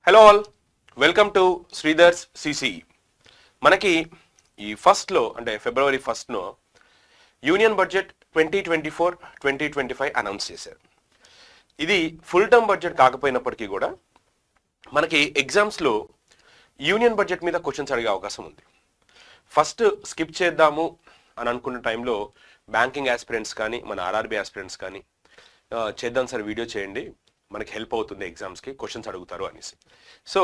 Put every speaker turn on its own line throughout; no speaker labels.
Hello all, welcome to Sridhar's CCE. మనకి ఈ ఫస్ట్లో అంటే ఫిబ్రవరి 1 యూనియన్ బడ్జెట్ 2024-2025 అనౌన్స్ చేశారు. ఇది ఫుల్ టర్మ్ బడ్జెట్ కాకపోయినప్పటికీ కూడా మనకి ఎగ్జామ్స్లో యూనియన్ బడ్జెట్ మీద క్వశ్చన్స్ అడిగే అవకాశం ఉంది. ఫస్ట్ స్కిప్ చేద్దాము అని అనుకున్న టైంలో బ్యాంకింగ్ ఆస్పిరెంట్స్ కానీ మన ఆర్ఆర్బీ ఆస్పిరెంట్స్ కానీ చేద్దాం సార్, వీడియో చేయండి, మనకి హెల్ప్ అవుతుంది ఎగ్జామ్స్కి, క్వశ్చన్స్ అడుగుతారు అనేసి. సో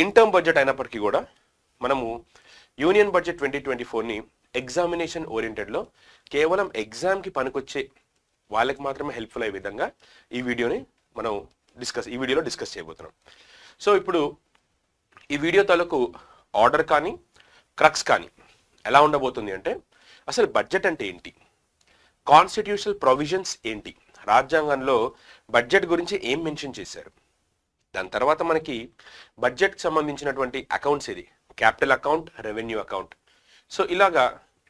ఇన్ టర్మ్ బడ్జెట్ అయినప్పటికీ కూడా మనము యూనియన్ బడ్జెట్ 2024ని ఎగ్జామినేషన్ ఓరియంటెడ్లో కేవలం ఎగ్జామ్కి పనికొచ్చే వాళ్ళకి మాత్రమే హెల్ప్ఫుల్ అయ్యే విధంగా ఈ వీడియోలో డిస్కస్ చేయబోతున్నాం. సో ఇప్పుడు ఈ వీడియో తాలూకు ఆర్డర్ కానీ క్రక్స్ కానీ ఎలా ఉండబోతుంది అంటే, అసలు బడ్జెట్ అంటే ఏంటి, కాన్స్టిట్యూషనల్ ప్రొవిజన్స్ ఏంటి, రాజ్యాంగంలో బడ్జెట్ గురించి ఏం మెన్షన్ చేశారు, దాని తర్వాత మనకి బడ్జెట్కి సంబంధించినటువంటి అకౌంట్స్ ఇది, capital account, revenue account. So ఇలాగా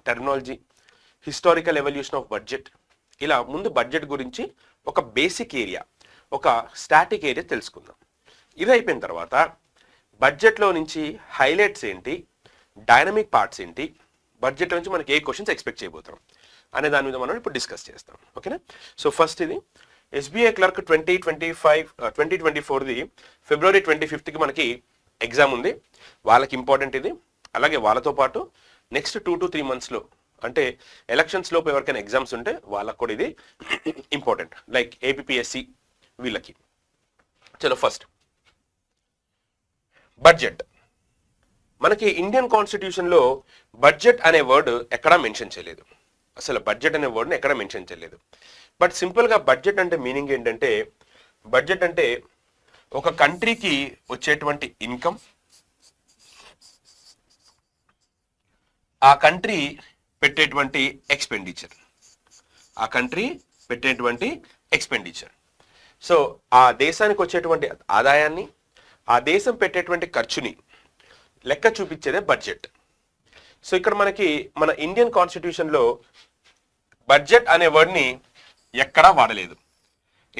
terminology, historical evolution of budget, ఇలా ముందు బడ్జెట్ గురించి ఒక బేసిక్ ఏరియా, ఒక స్టాటిక్ ఏరియా తెలుసుకుందాం. ఇది అయిపోయిన తర్వాత బడ్జెట్లో నుంచి హైలైట్స్ ఏంటి, డైనమిక్ పార్ట్స్ ఏంటి, బడ్జెట్ నుంచి మనకి ఏ క్వశ్చన్స్ ఎక్స్పెక్ట్ చేయబోతున్నాం అనే దాని మీద మనం ఇప్పుడు డిస్కస్ చేస్తాం. ఓకేనా? సో ఫస్ట్ ఇది SBI క్లర్క్ 2024ది ఫిబ్రవరి 25కి మనకి ఎగ్జామ్ ఉంది. వాళ్ళకి ఇంపార్టెంట్ ఇది. అలాగే వాళ్ళతో పాటు నెక్స్ట్ 2 to 3 monthsలో అంటే ఎలక్షన్స్ లోపు ఎవరికైనా ఎగ్జామ్స్ ఉంటే వాళ్ళకు కూడా ఇది ఇంపార్టెంట్, లైక్ APPSC వీళ్ళకి. చలో ఫస్ట్ బడ్జెట్. మనకి ఇండియన్ కాన్స్టిట్యూషన్లో బడ్జెట్ అనే వర్డ్ ఎక్కడా మెన్షన్ చేయలేదు. అసలు బడ్జెట్ అనే వర్డ్ని ఎక్కడ మెన్షన్ చేయలేదు. బట్ సింపుల్గా బడ్జెట్ అంటే మీనింగ్ ఏంటంటే, బడ్జెట్ అంటే ఒక కంట్రీకి వచ్చేటువంటి ఇన్కమ్, ఆ కంట్రీ పెట్టేటువంటి ఎక్స్పెండిచర్, సో ఆ దేశానికి వచ్చేటువంటి ఆదాయాన్ని, ఆ దేశం పెట్టేటువంటి ఖర్చుని లెక్క చూపించేదే బడ్జెట్. సో ఇక్కడ మనకి మన ఇండియన్ కాన్స్టిట్యూషన్లో బడ్జెట్ అనే వర్డ్ని ఎక్కడా వాడలేదు.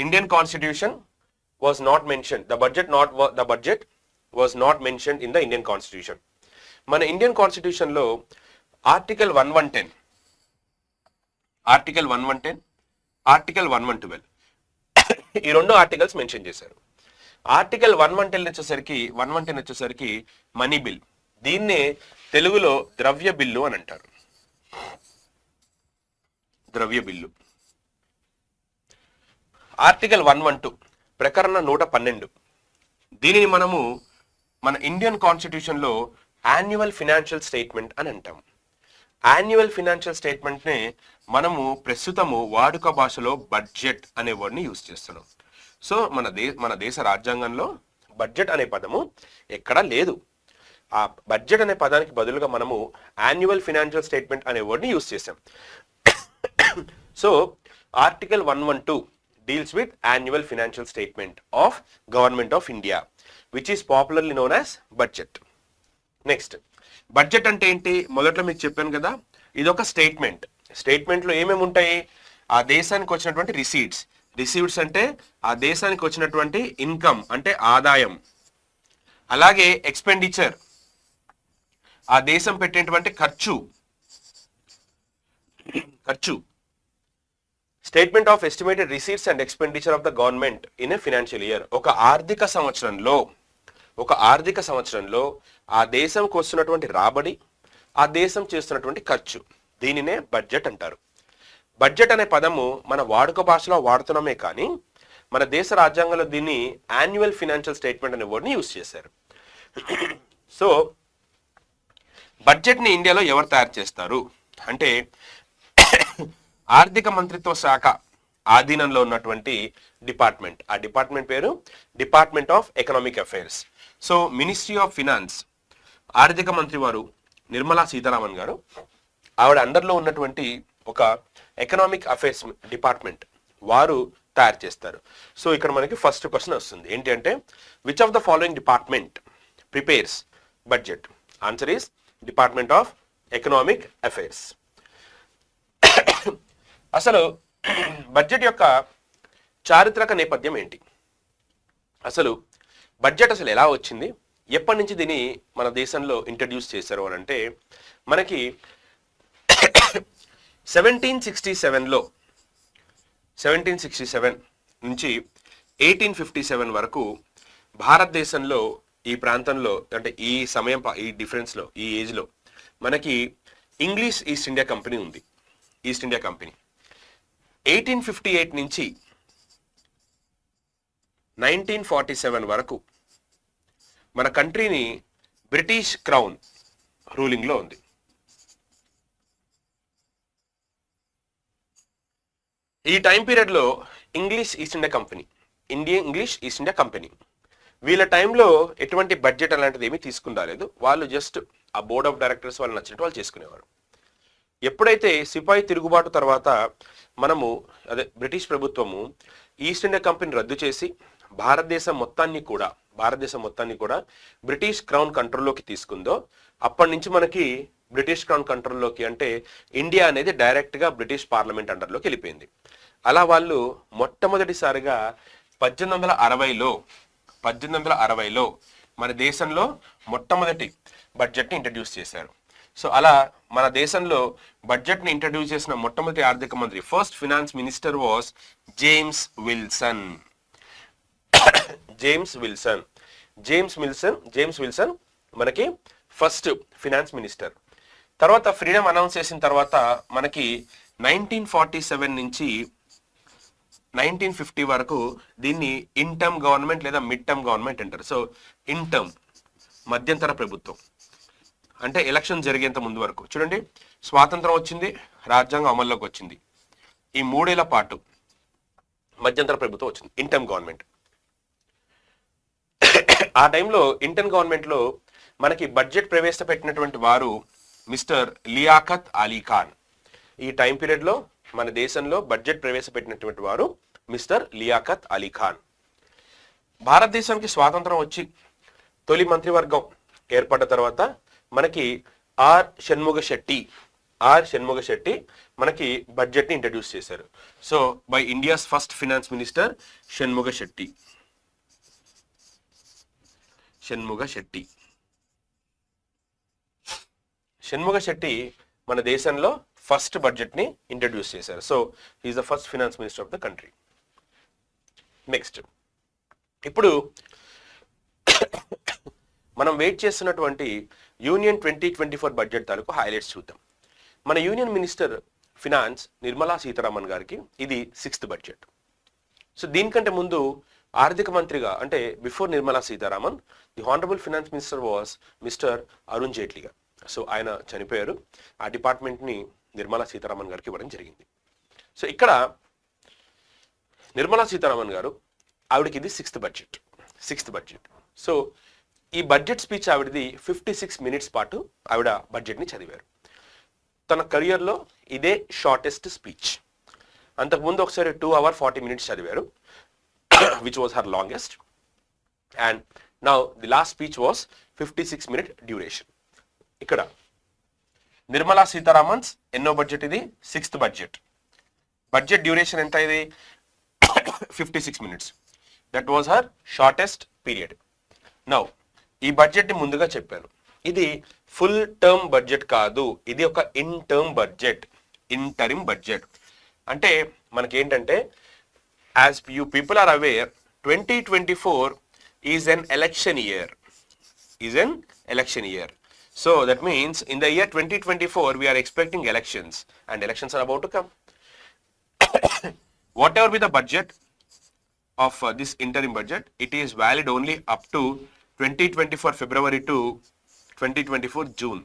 Indian constitution was not mention, the budget was not mention in the Indian constitution. మన ఇండియన్ కాన్స్టిట్యూషన్లో ఆర్టికల్ 1110, ఆర్టికల్ 1112 ఈ రెండు ఆర్టికల్స్ మెన్షన్ చేశారు. ఆర్టికల్ 110 వచ్చేసరికి మనీ బిల్, దీన్నే తెలుగులో ద్రవ్య బిల్లు అని అంటారు. ద్రవ్య బిల్లు. ఆర్టికల్ 112 ప్రకరణ 112, దీనిని మనము మన ఇండియన్ కాన్స్టిట్యూషన్లో యాన్యువల్ ఫినాన్షియల్ స్టేట్మెంట్ అని అంటాం. యాన్యువల్ ఫినాన్షియల్ స్టేట్మెంట్నే మనము ప్రస్తుతము వాడుక భాషలో బడ్జెట్ అనే వర్డ్ని యూజ్ చేస్తున్నాం. సో మన దేశ రాజ్యాంగంలో బడ్జెట్ అనే పదము ఎక్కడా లేదు. ఆ బడ్జెట్ అనే పదానికి బదులుగా మనము యాన్యువల్ ఫినాన్షియల్ స్టేట్మెంట్ అనే వర్డ్ని యూజ్ చేసాం. So article 112 deals with annual financial statement of government of India, which is popularly known as budget. Next, budget అంటే ఏంటి? మొదట్లో మీకు చెప్పాను కదా, ఇది ఒక స్టేట్మెంట్. స్టేట్మెంట్లో ఏమేమి ఉంటాయి? ఆ దేశానికి వచ్చినటువంటి రిసీవ్స్ అంటే ఆ దేశానికి వచ్చినటువంటి ఇన్కమ్ అంటే ఆదాయం, అలాగే ఎక్స్పెండిచర్ ఆ దేశం పెట్టేటువంటి ఖర్చు. Statement of estimated receipts and expenditure of the government in a financial year. ఒక ఆర్థిక సంవత్సరంలో ఆ దేశంకి వస్తున్నటువంటి రాబడి, ఆ దేశం చేస్తున్నటువంటి ఖర్చు, దీనినే బడ్జెట్ అంటారు. బడ్జెట్ అనే పదము మన వాడుక భాషలో వాడుతున్నామే కానీ మన దేశ రాజ్యాంగంలో దీన్ని యాన్యువల్ ఫినాన్షియల్ స్టేట్మెంట్ అనే వర్డ్ని యూజ్ చేశారు. సో బడ్జెట్ని ఇండియాలో ఎవరు తయారు చేస్తారు అంటే, ఆర్థిక మంత్రిత్వ శాఖ ఆధీనంలో ఉన్నటువంటి డిపార్ట్మెంట్. ఆ డిపార్ట్మెంట్ పేరు department of economic affairs. So ministry of finance, ఆర్థిక మంత్రి వారు నిర్మలా సీతారామన్ గారు, ఆవిడ అండర్లో ఉన్నటువంటి ఒక ఎకనామిక్ అఫైర్స్ డిపార్ట్మెంట్ వారు తయారు చేస్తారు. సో ఇక్కడ మనకి ఫస్ట్ క్వశ్చన్ వస్తుంది ఏంటి అంటే, which of the following department prepares budget? Answer is department of economic affairs. అసలు బడ్జెట్ యొక్క చారిత్రక నేపథ్యం ఏంటి? అసలు బడ్జెట్ అసలు ఎలా వచ్చింది, ఎప్పటి నుంచి దీన్ని మన దేశంలో ఇంట్రడ్యూస్ చేశారు అని అంటే మనకి 1767 నుంచి 1857 వరకు భారతదేశంలో ఈ ప్రాంతంలో అంటే ఈ సమయం ఈ డిఫరెన్స్లో ఈ ఏజ్లో మనకి ఇంగ్లీష్ ఈస్ట్ ఇండియా కంపెనీ ఉంది. ఈస్ట్ ఇండియా కంపెనీ 1858 నుంచి 1947 వరకు మన కంట్రీని బ్రిటిష్ క్రౌన్ రూలింగ్లో ఉంది. ఈ టైం పీరియడ్లో ఇంగ్లీష్ ఈస్ట్ ఇండియా కంపెనీ వీళ్ళ టైంలో ఎటువంటి బడ్జెట్ అలాంటిది ఏమీ తీసుకుని రాలేదు. వాళ్ళు జస్ట్ ఆ బోర్డ్ ఆఫ్ డైరెక్టర్స్ వాళ్ళు నచ్చినట్టు వాళ్ళు చేసుకునేవారు. ఎప్పుడైతే సిపాయి తిరుగుబాటు తర్వాత బ్రిటిష్ ప్రభుత్వము ఈస్ట్ ఇండియా కంపెనీ రద్దు చేసి భారతదేశం మొత్తాన్ని కూడా బ్రిటిష్ క్రౌన్ కంట్రోల్లోకి తీసుకుందో అప్పటి నుంచి మనకి బ్రిటిష్ క్రౌన్ కంట్రోల్లోకి అంటే ఇండియా అనేది డైరెక్ట్గా బ్రిటిష్ పార్లమెంట్ అండర్లోకి వెళ్ళిపోయింది. అలా వాళ్ళు మొట్టమొదటిసారిగా 1860లో మన దేశంలో మొట్టమొదటి బడ్జెట్ని ఇంట్రడ్యూస్ చేశారు. సో అలా మన దేశంలో బడ్జెట్ని ఇంట్రడ్యూస్ చేసిన మొట్టమొదటి ఆర్థిక మంత్రి first finance minister was James Wilson మనకి ఫస్ట్ ఫినాన్స్ మినిస్టర్. తర్వాత ఫ్రీడమ్ అనౌన్స్ చేసిన తర్వాత మనకి 1947 నుంచి 1950 వరకు దీన్ని ఇంటర్మ్ గవర్నమెంట్ లేదా మిడ్ టర్మ్ గవర్నమెంట్ అంటారు. సో ఇంటర్మ్ మధ్యంతర ప్రభుత్వం అంటే ఎలక్షన్ జరిగేంత ముందు వరకు చూడండి, స్వాతంత్రం వచ్చింది, రాజ్యాంగం అమల్లోకి వచ్చింది, ఈ 3 ఏళ్ల పాటు మధ్యంతర ప్రభుత్వం వచ్చింది, ఇంటర్మ్ గవర్నమెంట్. ఆ టైంలో ఇంటర్మ్ గవర్నమెంట్లో మనకి బడ్జెట్ ప్రవేశపెట్టినటువంటి వారు మిస్టర్ లియాఖత్ అలీ ఖాన్. ఈ టైం పీరియడ్లో మన దేశంలో బడ్జెట్ ప్రవేశపెట్టినటువంటి వారు మిస్టర్ లియాఖత్ అలీ ఖాన్. భారతదేశానికి స్వాతంత్రం వచ్చి తొలి మంత్రివర్గం ఏర్పడ్డ తర్వాత మనకి ఆర్ షణ్ముగ శెట్టి మనకి బడ్జెట్ని ఇంట్రడ్యూస్ చేశారు. So by India's first finance minister Shanmuga Shetty మన దేశంలో ఫస్ట్ బడ్జెట్ని ఇంట్రడ్యూస్ చేశారు. So he's the first finance minister of the country. Next ఇప్పుడు మనం వెయిట్ చేస్తున్నటువంటి యూనియన్ 2024 బడ్జెట్ తాలూకు హైలైట్స్ చూద్దాం. మన union minister finance Nirmala Sitharaman గారికి ఇది 6th బడ్జెట్. సో దీనికంటే ముందు ఆర్థిక మంత్రిగా అంటే before Nirmala Sitharaman the honourable finance minister was mister Arun Jaitley గారు. సో ఆయన చనిపోయారు, ఆ డిపార్ట్మెంట్ని నిర్మలా సీతారామన్ గారికి ఇవ్వడం జరిగింది. సో ఇక్కడ నిర్మలా సీతారామన్ గారు ఆవిడకి ఇది 6th బడ్జెట్. సో ఈ బడ్జెట్ స్పీచ్ ఆవిడది 56 మినిట్స్ పాటు ఆవిడ బడ్జెట్ని చదివారు. తన కెరియర్లో ఇదే షార్టెస్ట్ స్పీచ్. అంతకుముందు ఒకసారి 2 hours 40 minutes చదివారు, which was her longest, and now the last speech was 56 minute duration. ఇక్కడ నిర్మలా సీతారామన్స్ ఎన్నో బడ్జెట్, ఇది 6th బడ్జెట్ డ్యూరేషన్ ఎంత, ఇది 56 minutes. That was her shortest period. Now ఈ బడ్జెట్ని ముందుగా చెప్పాను, ఇది ఫుల్ టర్మ్ బడ్జెట్ కాదు, ఇది ఒక ఇంటర్మ్ బడ్జెట్, ఇంటరిమ్ బడ్జెట్. అంటే మనకేంటంటే as you people are aware 2024 is an election year. So that means in the year 2024 we are expecting elections, and elections are about to come. Whatever be the budget of this interim budget, it is valid only up to 2024 February to 2024 June.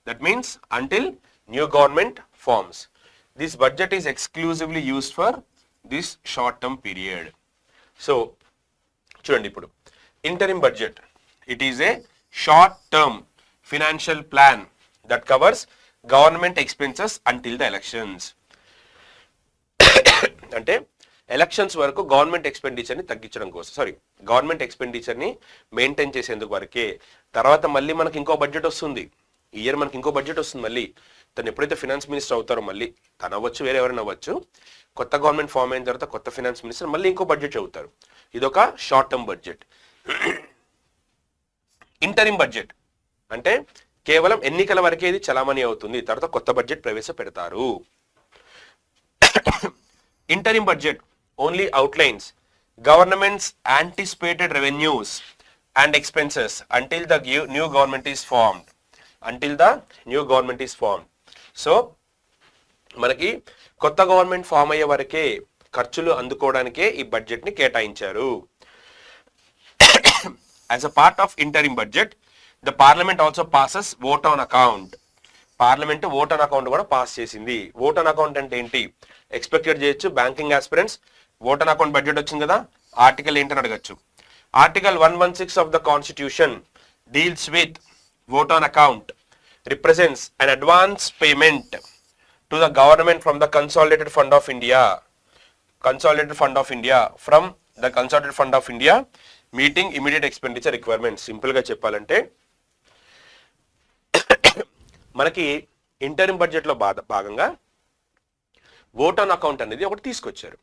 That means until new government forms. This budget is exclusively used for this short term period. So చూడండి, ఇప్పుడు interim budget, it is a short term financial plan that covers government expenses until the elections. అంటే elections వరకు government ఎక్స్పెండిచర్ని తగ్గించడం కోసం, government ఎక్స్పెండిచర్ని maintain చేసేందుకు వరకే. తర్వాత మళ్ళీ మనకి ఇంకో బడ్జెట్ వస్తుంది, ఈ ఇయర్ మనకి ఇంకో బడ్జెట్ వస్తుంది. మళ్ళీ తను ఎప్పుడైతే ఫినాన్స్ మినిస్టర్ అవుతారో, మళ్ళీ తను అవ్వచ్చు, వేరే ఎవరైనా అవ్వచ్చు, కొత్త గవర్నమెంట్ ఫామ్ అయిన తర్వాత కొత్త ఫినాన్స్ మినిస్టర్ మళ్ళీ ఇంకో బడ్జెట్ చదువుతారు. ఇదొక short term budget. Interim budget అంటే కేవలం ఎన్నికల వరకే ఇది చలామణి అవుతుంది, తర్వాత కొత్త బడ్జెట్ ప్రవేశపెడతారు. Interim budget only outlines governments anticipated revenues and expenses until the new government is formed. So మనకి కొత్త గవర్నమెంట్ ఫామ్ అయ్యే వరకే ఖర్చులు అందుకోవడానికే ఈ బడ్జెట్ ని కేటాయించారు. As a part of interim budget, the parliament also passes vote on account. Parliament vote on account కూడా pass చేసింది. ఓట్ ఆన్ అకౌంట్ అంటే ఏంటి? ఎక్స్పెక్టెడ్ చేయొచ్చు banking aspirants. Vote on account budget వచ్చింది కదా, ఆర్టికల్ ఏంటని అడగచ్చు. Article 116 of the constitution deals with vote on account represents an advance payment to the government from the consolidated fund of India meeting immediate expenditure requirements. Simple గా చెప్పాలంటే మనకి interim budget లో భాగంగా vote on account అనేది ఒకటి తీసుకొచ్చారు.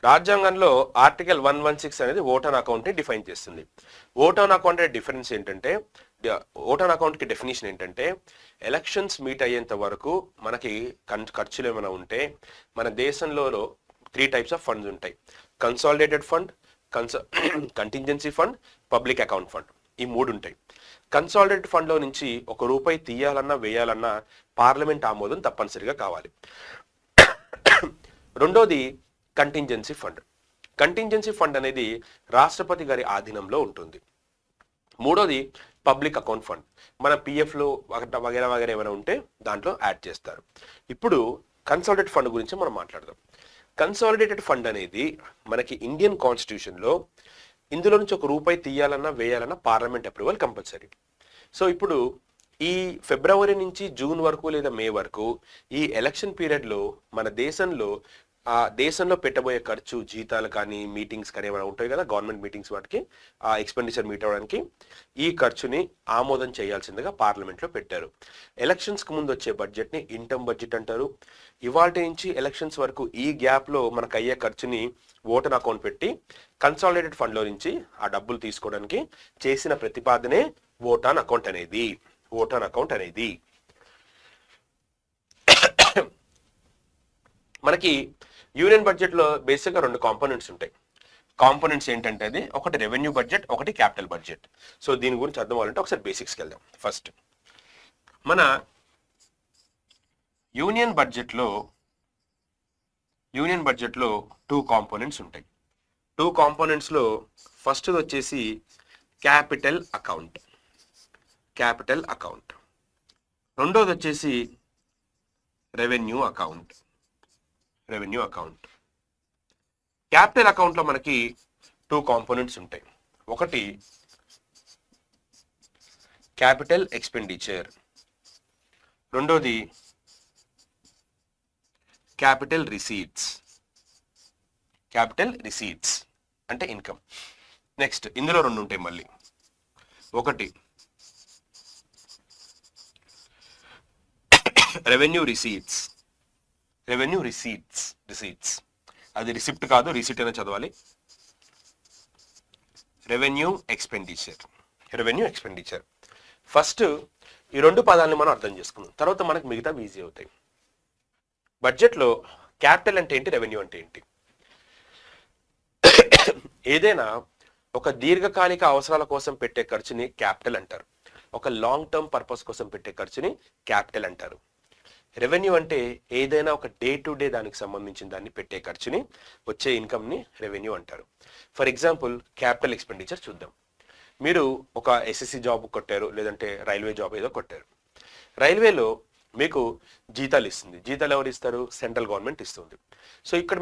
రాజ్యాంగంలో article 116 అనేది ఓట్ ఆన్ అకౌంట్ ని డిఫైన్ చేస్తుంది. ఓట్ ఆన్ అకౌంట్ అనే డిఫరెన్స్ ఏంటంటే, ఓట్ ఆన్ అకౌంట్ కి డెఫినేషన్ ఏంటంటే, ఎలక్షన్స్ మీట్ అయ్యేంత వరకు మనకి ఖర్చులు ఏమైనా ఉంటే మన దేశంలో 3 types ఆఫ్ ఫండ్స్ ఉంటాయి. Consolidated fund, contingency fund, public account fund, ఈ 3 ఉంటాయి. కన్సాలిడేటెడ్ ఫండ్ లో నుంచి ₹1 తీయాలన్నా వేయాలన్నా పార్లమెంట్ ఆమోదం తప్పనిసరిగా కావాలి. రెండోది కంటింజెన్సీ ఫండ్. కంటింజెన్సీ ఫండ్ అనేది రాష్ట్రపతి గారి ఆధీనంలో ఉంటుంది. మూడోది పబ్లిక్ అకౌంట్ ఫండ్, మన పిఎఫ్లో వగేరా ఏమైనా ఉంటే దాంట్లో యాడ్ చేస్తారు. ఇప్పుడు కన్సాలిడేటెడ్ ఫండ్ గురించి మనం మాట్లాడదాం. కన్సాలిడేటెడ్ ఫండ్ అనేది మనకి ఇండియన్ కాన్స్టిట్యూషన్లో ఇందులో నుంచి ₹1 తీయాలన్నా వేయాలన్నా పార్లమెంట్ అప్రూవల్ కంపల్సరీ. సో ఇప్పుడు ఈ ఫిబ్రవరి నుంచి జూన్ వరకు లేదా మే వరకు ఈ ఎలక్షన్ పీరియడ్లో మన దేశంలో పెట్టబోయే ఖర్చు, జీతాలు కానీ మీటింగ్స్ కానీ ఏమైనా ఉంటాయి కదా, గవర్నమెంట్ మీటింగ్స్, వాటికి ఆ ఎక్స్పెండిచర్ మీట్ అవ్వడానికి ఈ ఖర్చుని ఆమోదం చేయాల్సిందిగా పార్లమెంట్లో పెట్టారు. ఎలక్షన్స్కి ముందు వచ్చే బడ్జెట్ని ఇంటర్మ్ బడ్జెట్ అంటారు. ఇవాల్టి నుంచి ఎలక్షన్స్ వరకు ఈ గ్యాప్లో మనకు అయ్యే ఖర్చుని ఓట్ ఆన్ అకౌంట్ పెట్టి కన్సాలిడేటెడ్ ఫండ్లో నుంచి ఆ డబ్బులు తీసుకోవడానికి చేసిన ప్రతిపాదనే ఓట్ ఆన్ అకౌంట్ అనేది. మనకి యూనియన్ బడ్జెట్లో బేసిక్గా 2 కాంపోనెంట్స్ ఉంటాయి. కాంపోనెంట్స్ ఏంటంటే అది ఒకటి రెవెన్యూ బడ్జెట్, ఒకటి క్యాపిటల్ బడ్జెట్. సో దీని గురించి అర్థం అవ్వాలంటే ఒకసారి బేసిక్స్కి వెళ్దాం. ఫస్ట్ మన యూనియన్ బడ్జెట్లో 2 కాంపోనెంట్స్ ఉంటాయి. 2 కాంపోనెంట్స్లో ఫస్ట్ వచ్చేసి క్యాపిటల్ అకౌంట్. రెండోది వచ్చేసి రెవెన్యూ అకౌంట్. క్యాపిటల్ అకౌంట్లో మనకి 2 కాంపోనెంట్స్ ఉంటాయి. ఒకటి క్యాపిటల్ ఎక్స్పెండిచర్, రెండోది క్యాపిటల్ రిసీట్స్ అంటే ఇన్కమ్. నెక్స్ట్ ఇందులో 2 ఉంటాయి మళ్ళీ. ఒకటి రెవెన్యూ రిసీట్స్, అది రిసిప్ట్ కాదు, రిసిట్ అనే చదవాలి. Revenue expenditure. ఫస్ట్ ఈ 2 పదాలని మనం అర్థం చేసుకుందాం, తర్వాత మనకు మిగతా ఈజీ అవుతాయి. బడ్జెట్లో క్యాపిటల్ అంటే ఏంటి, రెవెన్యూ అంటే ఏంటి? ఏదైనా ఒక దీర్ఘకాలిక అవసరాల కోసం పెట్టే ఖర్చుని క్యాపిటల్ అంటారు. ఒక లాంగ్ టర్మ్ పర్పస్ కోసం పెట్టే ఖర్చుని క్యాపిటల్ అంటారు. రెవెన్యూ అంటే ఏదైనా ఒక డే టు డే దానికి సంబంధించిన దాన్ని పెట్టే ఖర్చుని, వచ్చే ఇన్కమ్ని రెవెన్యూ అంటారు. ఫర్ ఎగ్జాంపుల్ క్యాపిటల్ ఎక్స్పెండిచర్ చూద్దాం. మీరు ఒక ఎస్ఎస్సి జాబ్ కొట్టారు, లేదంటే రైల్వే జాబ్ ఏదో కొట్టారు. రైల్వేలో మీకు జీతాలు ఇస్తుంది. జీతాలు ఎవరు ఇస్తారు? సెంట్రల్ గవర్నమెంట్ ఇస్తుంది. సో ఇక్కడ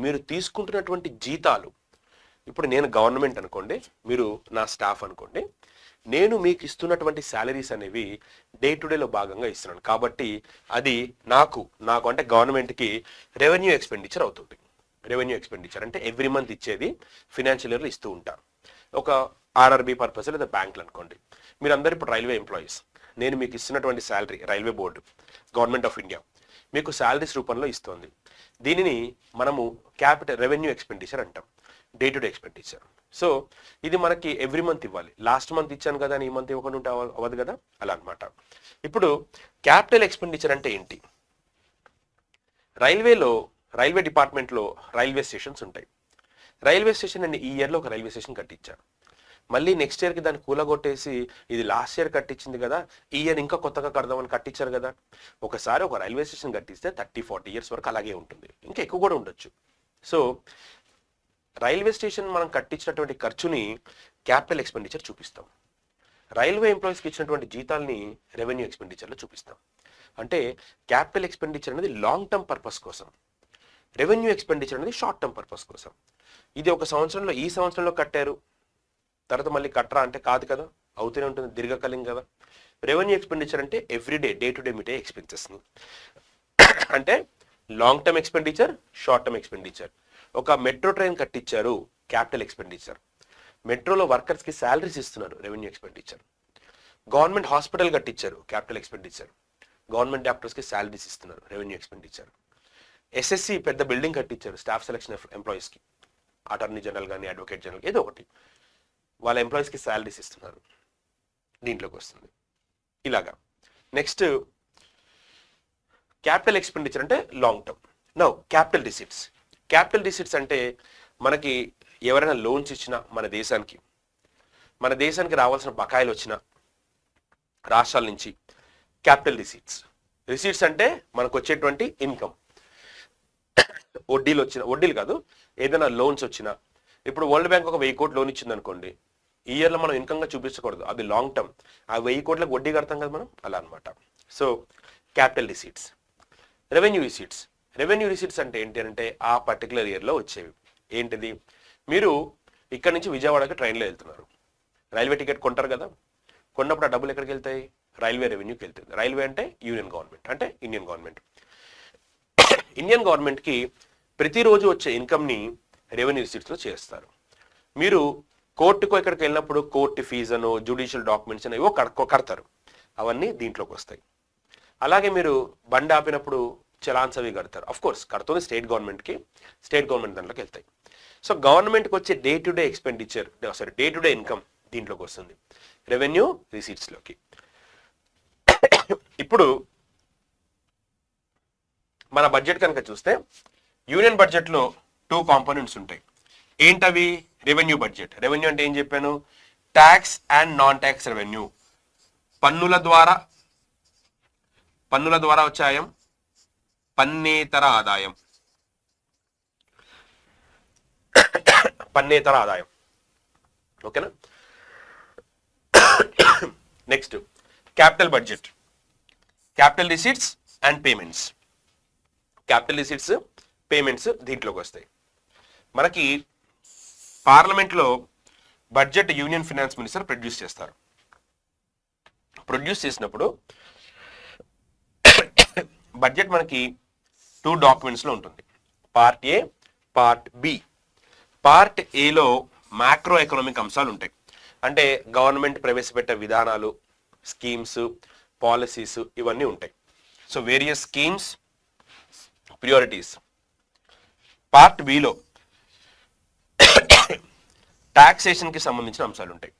మీరు తీసుకుంటున్నటువంటి జీతాలు, ఇప్పుడు నేను గవర్నమెంట్ అనుకోండి, మీరు నా స్టాఫ్ అనుకోండి, నేను మీకు ఇస్తున్నటువంటి శాలరీస్ అనేవి డే టు డేలో భాగంగా ఇస్తున్నాను. కాబట్టి అది నాకు అంటే గవర్నమెంట్కి రెవెన్యూ ఎక్స్పెండిచర్ అవుతుంది. రెవెన్యూ ఎక్స్పెండిచర్ అంటే ఎవ్రీ మంత్ ఇచ్చేది, ఫినాన్షియల్ ఇయర్లో ఇస్తూ ఉంటాను. ఒక ఆర్ఆర్బి పర్పస్ లేదా బ్యాంకులు అనుకోండి, మీరందరూ ఇప్పుడు రైల్వే ఎంప్లాయీస్, నేను మీకు ఇస్తున్నటువంటి salary railway board, government of India మీకు శాలరీస్ రూపంలో ఇస్తుంది. దీనిని మనము రెవెన్యూ ఎక్స్పెండిచర్ అంటాం, day to day expenditure. So ఇది మనకి ఎవ్రీ మంత్ ఇవ్వాలి. లాస్ట్ మంత్ ఇచ్చాను కదా అని ఈ మంత్ ఇవ్వకుండా ఉంటే అవ్వదు కదా, అలా అనమాట. ఇప్పుడు క్యాపిటల్ ఎక్స్పెండిచర్ అంటే ఏంటి? రైల్వే డిపార్ట్మెంట్లో రైల్వే స్టేషన్స్ ఉంటాయి. రైల్వే స్టేషన్ నేను ఈ ఇయర్లో ఒక రైల్వే స్టేషన్ కట్టించాను. మళ్ళీ నెక్స్ట్ ఇయర్కి దాన్ని కూలగొట్టేసి ఇది లాస్ట్ ఇయర్ కట్టించింది కదా, ఈ ఇయర్ ఇంకా కొత్తగా కడదామని కట్టించారు కదా. ఒకసారి ఒక రైల్వే స్టేషన్ కట్టిస్తే 30-40 ఇయర్స్ వరకు అలాగే ఉంటుంది, ఇంకా ఎక్కువ కూడా ఉండొచ్చు. సో రైల్వే స్టేషన్ మనం కట్టించినటువంటి ఖర్చుని క్యాపిటల్ ఎక్స్పెండిచర్ చూపిస్తాం. రైల్వే ఎంప్లాయీస్కి ఇచ్చినటువంటి జీతాల్ని రెవెన్యూ ఎక్స్పెండిచర్లో చూపిస్తాం. అంటే క్యాపిటల్ ఎక్స్పెండిచర్ అనేది లాంగ్ టర్మ్ పర్పస్ కోసం, రెవెన్యూ ఎక్స్పెండిచర్ అనేది షార్ట్ టర్మ్ పర్పస్ కోసం. ఇది ఒక సంవత్సరంలో ఈ సంవత్సరంలో కట్టారు, తర్వాత మళ్ళీ కట్టరా అంటే కాదు కదా, అవుతూనే ఉంటుంది, దీర్ఘకాలం కదా. రెవెన్యూ ఎక్స్పెండిచర్ అంటే ఎవ్రీడే డే టు డే మీటే ఎక్స్పెన్సెస్ని, అంటే long term expenditure, short term expenditure. ఒక మెట్రో ట్రైన్ కట్టించారు, క్యాపిటల్ ఎక్స్పెండిచర్. మెట్రోలో వర్కర్స్కి శాలరీస్ ఇస్తున్నారు, రెవెన్యూ ఎక్స్పెండిచర్. గవర్నమెంట్ హాస్పిటల్ కట్టించారు, క్యాపిటల్ ఎక్స్పెండిచర్. గవర్నమెంట్ డాక్టర్స్కి శాలరీస్ ఇస్తున్నారు, రెవెన్యూ ఎక్స్పెండిచర్. ఎస్ఎస్సి పెద్ద బిల్డింగ్ కట్టించారు స్టాఫ్ సెలక్షన్ ఎంప్లాయీస్కి, అటార్నీ జనరల్ కానీ అడ్వకేట్ జనరల్ ఏదో ఒకటి, వాళ్ళ ఎంప్లాయీస్కి శాలరీస్ ఇస్తున్నారు, దీంట్లోకి వస్తుంది. ఇలాగా నెక్స్ట్ క్యాపిటల్ ఎక్స్పెండిచర్ అంటే long term. Now capital receipts. Capital receipts అంటే మనకి ఎవరైనా లోన్స్ ఇచ్చినా మన దేశానికి రావాల్సిన బకాయిలు వచ్చిన రాష్ట్రాల నుంచి క్యాపిటల్ రిసీట్స్. రిసీట్స్ అంటే మనకు వచ్చేటువంటి ఇన్కమ్. వడ్డీలు కాదు, ఏదైనా లోన్స్ వచ్చినా. ఇప్పుడు వరల్డ్ బ్యాంక్ ఒక 1000 కోట్లు లోన్ ఇచ్చింది అనుకోండి, ఈ ఇయర్లో మనం ఇన్కమ్గా చూపించకూడదు, అది లాంగ్ టర్మ్. ఆ 1000 కోట్లకు వడ్డీ కడతాం కదా మనం, అలా అనమాట. So capital receipts. Revenue receipts అంటే ఏంటి అంటే ఆ పర్టికులర్ ఇయర్లో వచ్చేవి. ఏంటిది? మీరు ఇక్కడ నుంచి విజయవాడకి ట్రైన్లో వెళ్తున్నారు, రైల్వే టికెట్ కొంటారు కదా, కొన్నప్పుడు ఆ డబ్బులు ఎక్కడికి వెళ్తాయి? రైల్వే రెవెన్యూకి వెళ్తుంది. రైల్వే అంటే యూనియన్ గవర్నమెంట్, అంటే ఇండియన్ గవర్నమెంట్. ఇండియన్ గవర్నమెంట్కి ప్రతిరోజు వచ్చే ఇన్కమ్ని రెవెన్యూ రిసీట్స్లో చేస్తారు. మీరు కోర్టుకు ఎక్కడికి వెళ్ళినప్పుడు కోర్టు ఫీజును, జ్యుడిషియల్ డాక్యుమెంట్స్ అని ఏవో కడతారు, అవన్నీ దీంట్లోకి వస్తాయి. అలాగే మీరు బండి ఆపినప్పుడు చలాన్స్ అవి కడతారు. అఫ్ కోర్స్ కడుతుంది స్టేట్ గవర్నమెంట్ దాంట్లోకి వెళ్తాయి. సో గవర్నమెంట్కి వచ్చే డే టు డే ఇన్కమ్ దీంట్లోకి వస్తుంది, రెవెన్యూ రిసీట్స్లోకి. ఇప్పుడు మన బడ్జెట్ కనుక చూస్తే యూనియన్ బడ్జెట్లో 2 కాంపోనెంట్స్ ఉంటాయి. ఏంటవి? Revenue budget. రెవెన్యూ అంటే ఏం చెప్పాను? Tax and non tax revenue. పన్నుల ద్వారా వచ్చే ఆదాయం, పన్నేతర ఆదాయం. ఓకేనా? Next capital budget. Capital receipts and payments. Capital receipts, payments దీంట్లోకి వస్తాయి. మనకి పార్లమెంట్లో budget union finance minister produce చేస్తారు. ప్రొడ్యూస్ చేసినప్పుడు బడ్జెట్ మనకి 2 డాక్యుమెంట్స్లో ఉంటుంది, part A, part B. Part ఏలో మ్యాక్రో ఎకనామిక్ అంశాలు ఉంటాయి, అంటే గవర్నమెంట్ ప్రవేశపెట్టే విధానాలు, స్కీమ్స్, పాలసీస్ ఇవన్నీ ఉంటాయి. So various schemes, priorities. Part below టాక్సేషన్కి సంబంధించిన అంశాలు ఉంటాయి,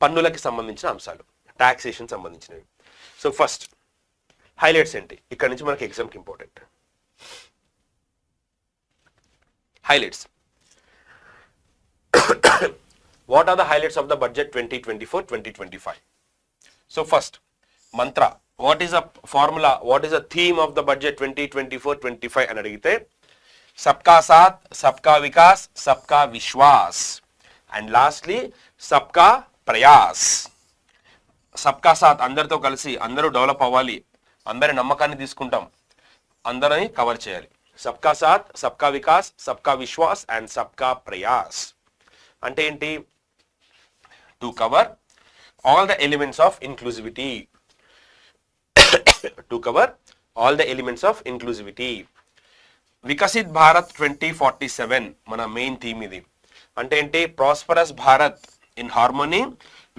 పన్నులకి సంబంధించిన అంశాలు, టాక్సేషన్ సంబంధించినవి. సో ఫస్ట్ హైలైట్స్ ఏంటి? ఇక్కడ నుంచి మనకి ఎగ్జామ్కి important highlights. What are the highlights of the budget 2024-2025? So first మంత్ర, what is a formula, what is a theme of the budget 2024-25 అని అడిగితే సబ్కా సాత్, సబ్కా వికాస్, సబ్కా విశ్వాస్, అండ్ లాస్ట్లీ సబ్కా ప్రయాస్. సబ్కా సాత్ అందరితో కలిసి, అందరూ డెవలప్ అవ్వాలి, అందరి నమ్మకాన్ని తీసుకుంటాం, అందరిని కవర్ చేయాలి. సబ్కా సాత్, సబ్కా వికాస్, సబ్కా విశ్వాస్ అండ్ సబ్కా ప్రయాస్ అంటే ఏంటి? To cover all the elements of inclusivity. To cover all the elements of inclusivity. Viksit Bharat 2047 మన మెయిన్ థీమ్ ఇది. అంటే ఏంటి? Prosperous Bharat in harmony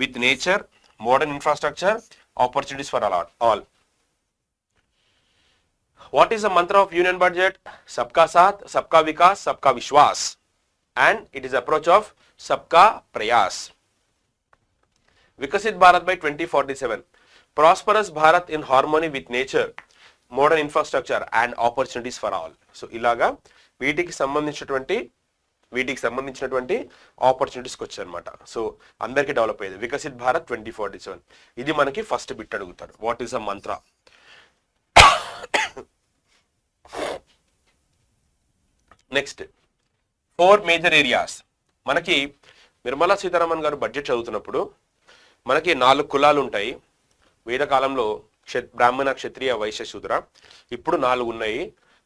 with nature, modern infrastructure, opportunities for all. What is the mantra of union budget? Sabka Saath, Sabka Vikas, Sabka Vishwas. And it is approach of सबका प्रयास. विकसित Bharat by 2047, prosperous Bharat in harmony with nature, modern infrastructure and opportunities for all. So ఇలాగా వీటికి సంబంధించినటువంటి ఆపర్చునిటీస్కి వచ్చాయన్నమాట. So అందరికీ develop అయ్యేది వికసిత్ భారత్ 2047. ఇది మనకి ఫస్ట్ బిట్ అడుగుతారు. What is a Mantra? Next 4 major areas. మనకి నిర్మలా సీతారామన్ గారు బడ్జెట్ చదువుతున్నప్పుడు మనకి 4 కులాలు ఉంటాయి. వేదకాలంలో బ్రాహ్మణ, క్షత్రియ, వైశ్య, శూద్ర. ఇప్పుడు 4 ఉన్నాయి.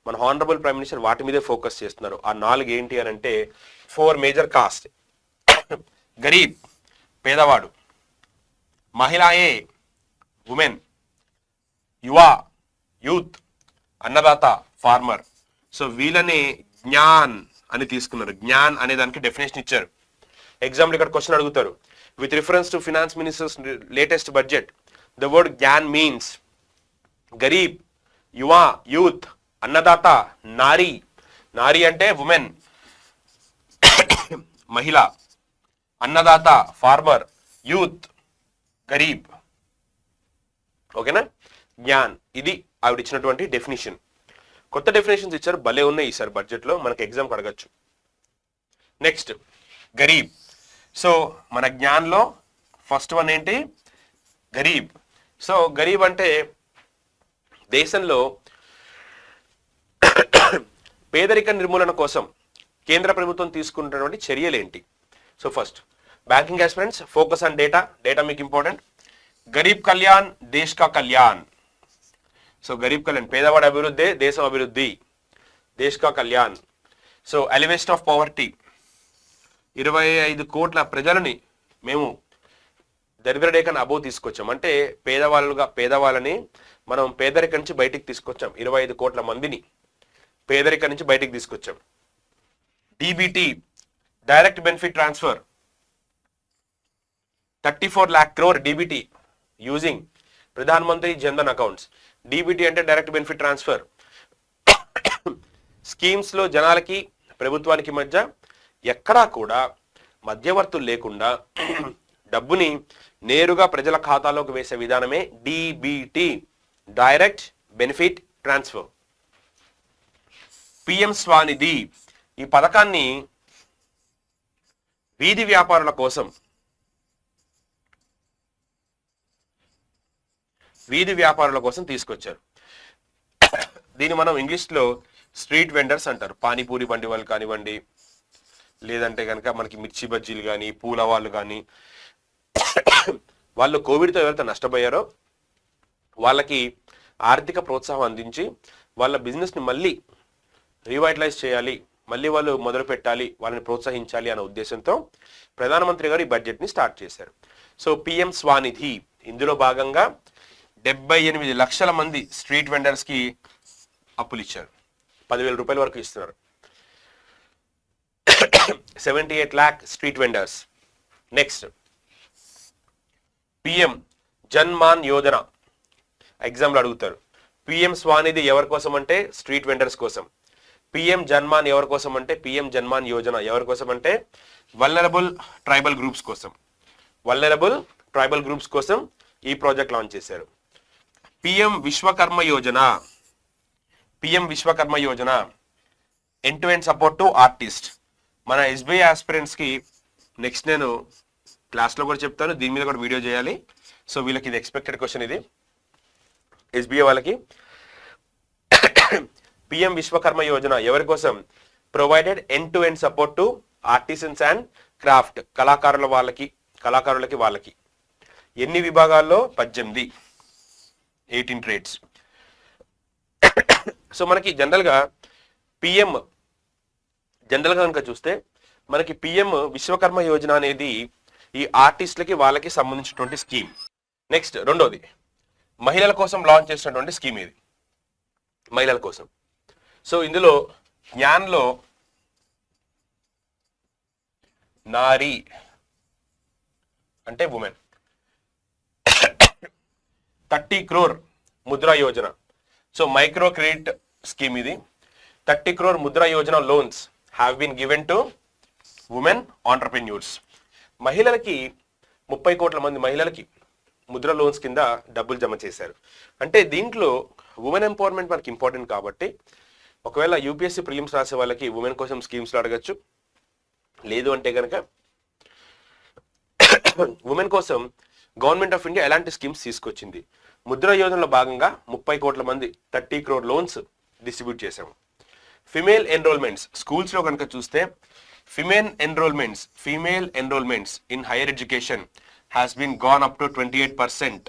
మన హానరబుల్ ప్రైమ్ మినిస్టర్ వాటి మీదే ఫోకస్ చేస్తున్నారు. ఆ 4 ఏంటి అని అంటే 4 మేజర్ కాస్ట్. గరీబ్ పేదవాడు, మహిళాయే ఉమెన్, యువ యూత్, అన్నదాత ఫార్మర్. సో వీళ్ళని జ్ఞాన్ అని తీసుకున్నారు. జ్ఞాన్ అనే దానికి డెఫినేషన్ ఇచ్చారు. ఎగ్జాంపుల్ ఇక్కడ క్వశ్చన్ అడుగుతారు. With reference to finance ministers latest budget, the word Gyan means Garib, యువ, యూత్, అన్నదాత, నారీ. నారీ అంటే ఉమెన్, మహిళ, అన్నదాత ఫార్మర్, యూత్, గరీబ్. ఓకేనా? జ్ఞాన్. ఇది ఆవిడ ఇచ్చినటువంటి డెఫినేషన్. కొత్త డెఫినేషన్స్ ఇచ్చారు, భలే ఉన్నాయి ఈసారి బడ్జెట్లో. మనకి ఎగ్జామ్ అడగచ్చు. నెక్స్ట్ గరీబ్. సో మన జ్ఞాన్లో ఫస్ట్ వన్ ఏంటి? గరీబ్. సో గరీబ్ అంటే దేశంలో పేదరిక నిర్మూలన కోసం కేంద్ర ప్రభుత్వం తీసుకుంటున్నటువంటి చర్యలేంటి? So first banking aspirants, focus on data. Data మీకు ఇంపార్టెంట్. గరీబ్ కళ్యాణ్ దేశ్ కా కళ్యాణ్. సో గరీబ్ కళ్యాణ్, పేదవాడి అభివృద్ధి దేశం అభివృద్ధి, దేశ్ కా కళ్యాణ్. సో ఎలివేషన్ ఆఫ్ పవర్టీ, 25 కోట్ల ప్రజలని మేము దరిద్ర రేఖను అబోవ్ తీసుకొచ్చాం. అంటే పేదవాళ్ళని మనం పేదరిక నుంచి బయటికి తీసుకొచ్చాం. 25 కోట్ల మందిని పేదరిక నుంచి బయటికి తీసుకొచ్చాం. DBT, direct benefit transfer, 34 lakh crore DBT using Pradhan Mantri Jan Dhan accounts. DBT అంటే డైరెక్ట్ బెనిఫిట్ ట్రాన్స్ఫర్. స్కీమ్స్ లో జనాలకి ప్రభుత్వానికి మధ్య ఎక్కడా కూడా మధ్యవర్తులు లేకుండా డబ్బుని నేరుగా ప్రజల ఖాతాలోకి వేసే విధానమే DBT, direct benefit transfer. PM SVANidhi, ఈ పథకాన్ని వీధి వ్యాపారుల కోసం తీసుకొచ్చారు. దీన్ని మనం ఇంగ్లీష్లో స్ట్రీట్ వెండర్స్ అంటారు. పానీపూరి బండి వాళ్ళు కానివ్వండి, లేదంటే కనుక మనకి మిర్చి బజ్జీలు కానీ, పూల వాళ్ళు కానీ, వాళ్ళు కోవిడ్తో ఎవరైతే నష్టపోయారో వాళ్ళకి ఆర్థిక ప్రోత్సాహం అందించి వాళ్ళ బిజినెస్ని మళ్ళీ రీవైటలైజ్ చేయాలి, మళ్ళీ వాళ్ళు మొదలు పెట్టాలి, వాళ్ళని ప్రోత్సహించాలి అనే ఉద్దేశంతో ప్రధానమంత్రి గారు ఈ బడ్జెట్ని స్టార్ట్ చేశారు. సో పిఎం స్వానిధి, ఇందులో భాగంగా 78 లక్షల మంది స్ట్రీట్ వెండర్స్కి అప్పులు ఇచ్చారు. 10,000 రూపాయల వరకు ఇస్తున్నారు. 78 lakh street vendors. Next PM Janman Yojana. ఎగ్జామ్లో అడుగుతారు. పిఎం స్వానిధి ఎవరి కోసం అంటే స్ట్రీట్ వెండర్స్ కోసం. పిఎం జన్మాన్ ఎవరి కోసం అంటే పిఎం జన్మాన్ యోజన ఎవరి కోసం అంటే వల్నరబుల్ ట్రైబల్ గ్రూప్స్ కోసం ఈ ప్రాజెక్ట్ లాంచ్ చేశారు. PM Vishwakarma Yojana end to end support to artist. మన ఎస్బీఐ ఆస్పిరెంట్స్ కి నెక్స్ట్ నేను క్లాస్లో కూడా చెప్తాను, దీని మీద కూడా వీడియో చేయాలి. సో వీళ్ళకి ఇది ఎక్స్పెక్టెడ్ క్వశ్చన్. ఇది ఎస్బీఐ వాళ్ళకి. పిఎం విశ్వకర్మ యోజన ఎవరి కోసం? Provided end to end support to artisans and craft. కళాకారులకి వాళ్ళకి. ఎన్ని విభాగాల్లో? 18 ట్రేడ్స్. సో మనకి జనరల్గా కనుక చూస్తే మనకి పిఎం విశ్వకర్మ యోజన అనేది ఈ ఆర్టిస్టులకి వాళ్ళకి సంబంధించినటువంటి స్కీమ్. నెక్స్ట్ రెండోది మహిళల కోసం లాంచ్ చేసినటువంటి స్కీమ్ ఇది, మహిళల కోసం. సో ఇందులో జ్ఞాన్లో నారీ అంటే women. 30 crore Mudra Yojana. So micro credit scheme ఇది. 30 crore Mudra Yojana loans have been given to women entrepreneurs. మహిళలకి 30 కోట్ల మంది మహిళలకి ముద్ర లోన్స్ కింద డబ్బులు జమ చేశారు. అంటే దీంట్లో ఉమెన్ ఎంపవర్మెంట్ మనకి ఇంపార్టెంట్ కాబట్టి ఒకవేళ యూపీఎస్సీ ప్రిలిమ్స్ రాసే వాళ్ళకి ఉమెన్ కోసం స్కీమ్స్లో అడగచ్చు. లేదు అంటే కనుక ఉమెన్ కోసం గవర్నమెంట్ ఆఫ్ ఇండియా ఎలాంటి స్కీమ్స్ తీసుకొచ్చింది. ముద్ర యోజనలో భాగంగా 30 కోట్ల మంది 30 crore లోన్స్ డిస్ట్రిబ్యూట్ చేశాము. ఫిమేల్ ఎన్రోల్మెంట్స్ స్కూల్స్లో కనుక చూస్తే female enrolments in higher education has been gone up to 28%.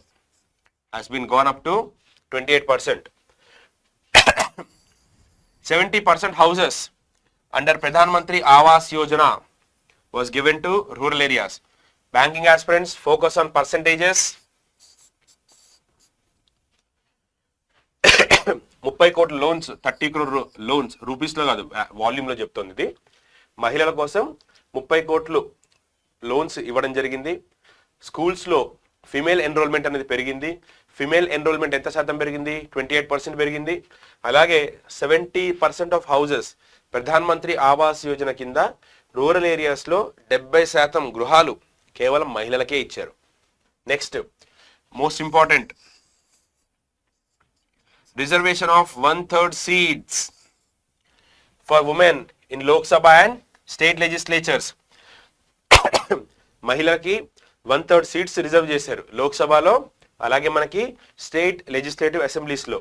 70% houses under Pradhan Mantri Awas Yojana was given to rural areas. Banking aspirants focus on percentages. 30 కోట్ల loans 30 crore loans రూపీస్లో కాదు వాల్యూమ్లో చెప్తోంది ఇది. మహిళల కోసం 30 కోట్లు లోన్స్ ఇవ్వడం జరిగింది. స్కూల్స్లో ఫిమేల్ ఎన్రోల్మెంట్ అనేది పెరిగింది. ఫిమేల్ ఎన్రోల్మెంట్ ఎంత శాతం పెరిగింది? 28% పెరిగింది. అలాగే 70% ఆఫ్ హౌజెస్ ప్రధాన్ మంత్రి ఆవాస్ యోజన కింద రూరల్ ఏరియాస్లో 70% గృహాలు కేవలం మహిళలకే ఇచ్చారు. Next most important, reservation of 1/3 seats for women in Lok Sabha and state legislatures. మహిళకి 1/3 seats రిజర్వ్ చేశారు లోక్సభలో, అలాగే మనకి స్టేట్ లెజిస్లేటివ్ అసెంబ్లీస్లో.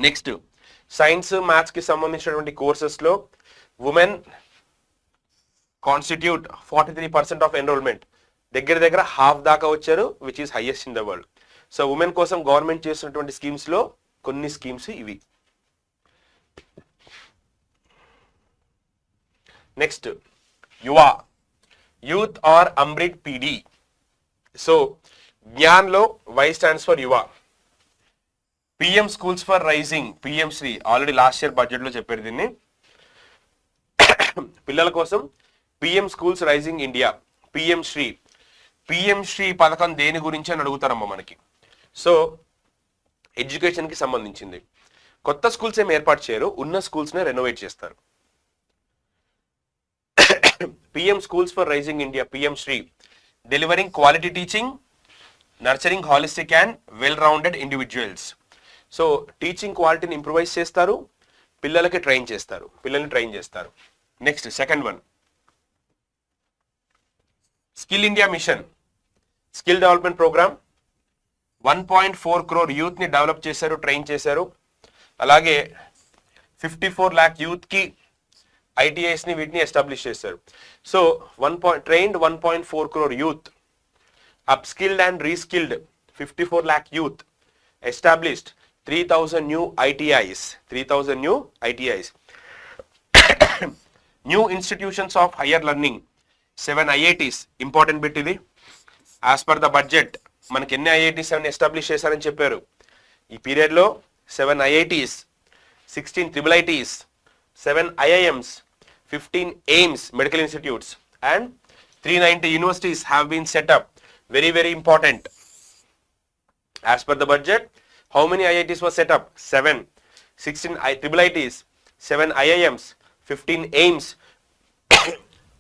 నెక్స్ట్ సైన్స్ మ్యాథ్స్ కి సంబంధించినటువంటి కోర్సెస్లో ఉమెన్ కాన్స్టిట్యూట్ 43% ఆఫ్ ఎన్రోల్మెంట్, దగ్గర హాఫ్ దాకా వచ్చారు, which is highest in the world. So women కోసం గవర్నమెంట్ చేస్తున్నటువంటి స్కీమ్స్లో కొన్ని స్కీమ్స్ ఇవి. Next Yuva youth or Amrit Peedhi. So జ్ఞాన్లో వై స్టాండ్స్ ఫర్ యువ. PM schools for rising, PM Shri already last year బడ్జెట్లో చెప్పారు దీన్ని. పిల్లల కోసం PM schools rising India, PM Shri పథకం దేని గురించి అని అడుగుతారమ్మా మనకి. సో ఎడ్యుకేషన్కి సంబంధించింది. కొత్త స్కూల్స్ ఏమి ఏర్పాటు చేయరు, ఉన్న స్కూల్స్నే రెనోవేట్ చేస్తారు. PM Schools for Rising India, PM Shri, delivering quality teaching, nurturing holistic and well-rounded individuals. So teaching quality ni improvise చేస్తారు, పిల్లలకి ట్రైన్ చేస్తారు. Next second one, skill India mission, skill development programme. 1.4 crore youth ని develop చేశారు, train చేశారు. అలాగే 54 lakh youth కి ITIs ని వీటిని ఎస్టాబ్లిష్ చేశారు. So trained 1.4 crore youth, upskilled and reskilled 54 lakh youth, established 3,000 new ITIs. New institutions of higher learning, 7 IITs. Important bit ఇది. As per the budget మనకి ఎన్ని IITs ఎస్టాబ్లిష్ చేశారని చెప్పారు. ఈ పీరియడ్లో 7 IITs, 16 IIITs, 7 IIMs, 15 AIMS medical institutes and 390 universities have been set up. Very, very important. As per the budget, how many IITs were set up? 7. 16 IIITs, 7 IIMs, 15 AIMS,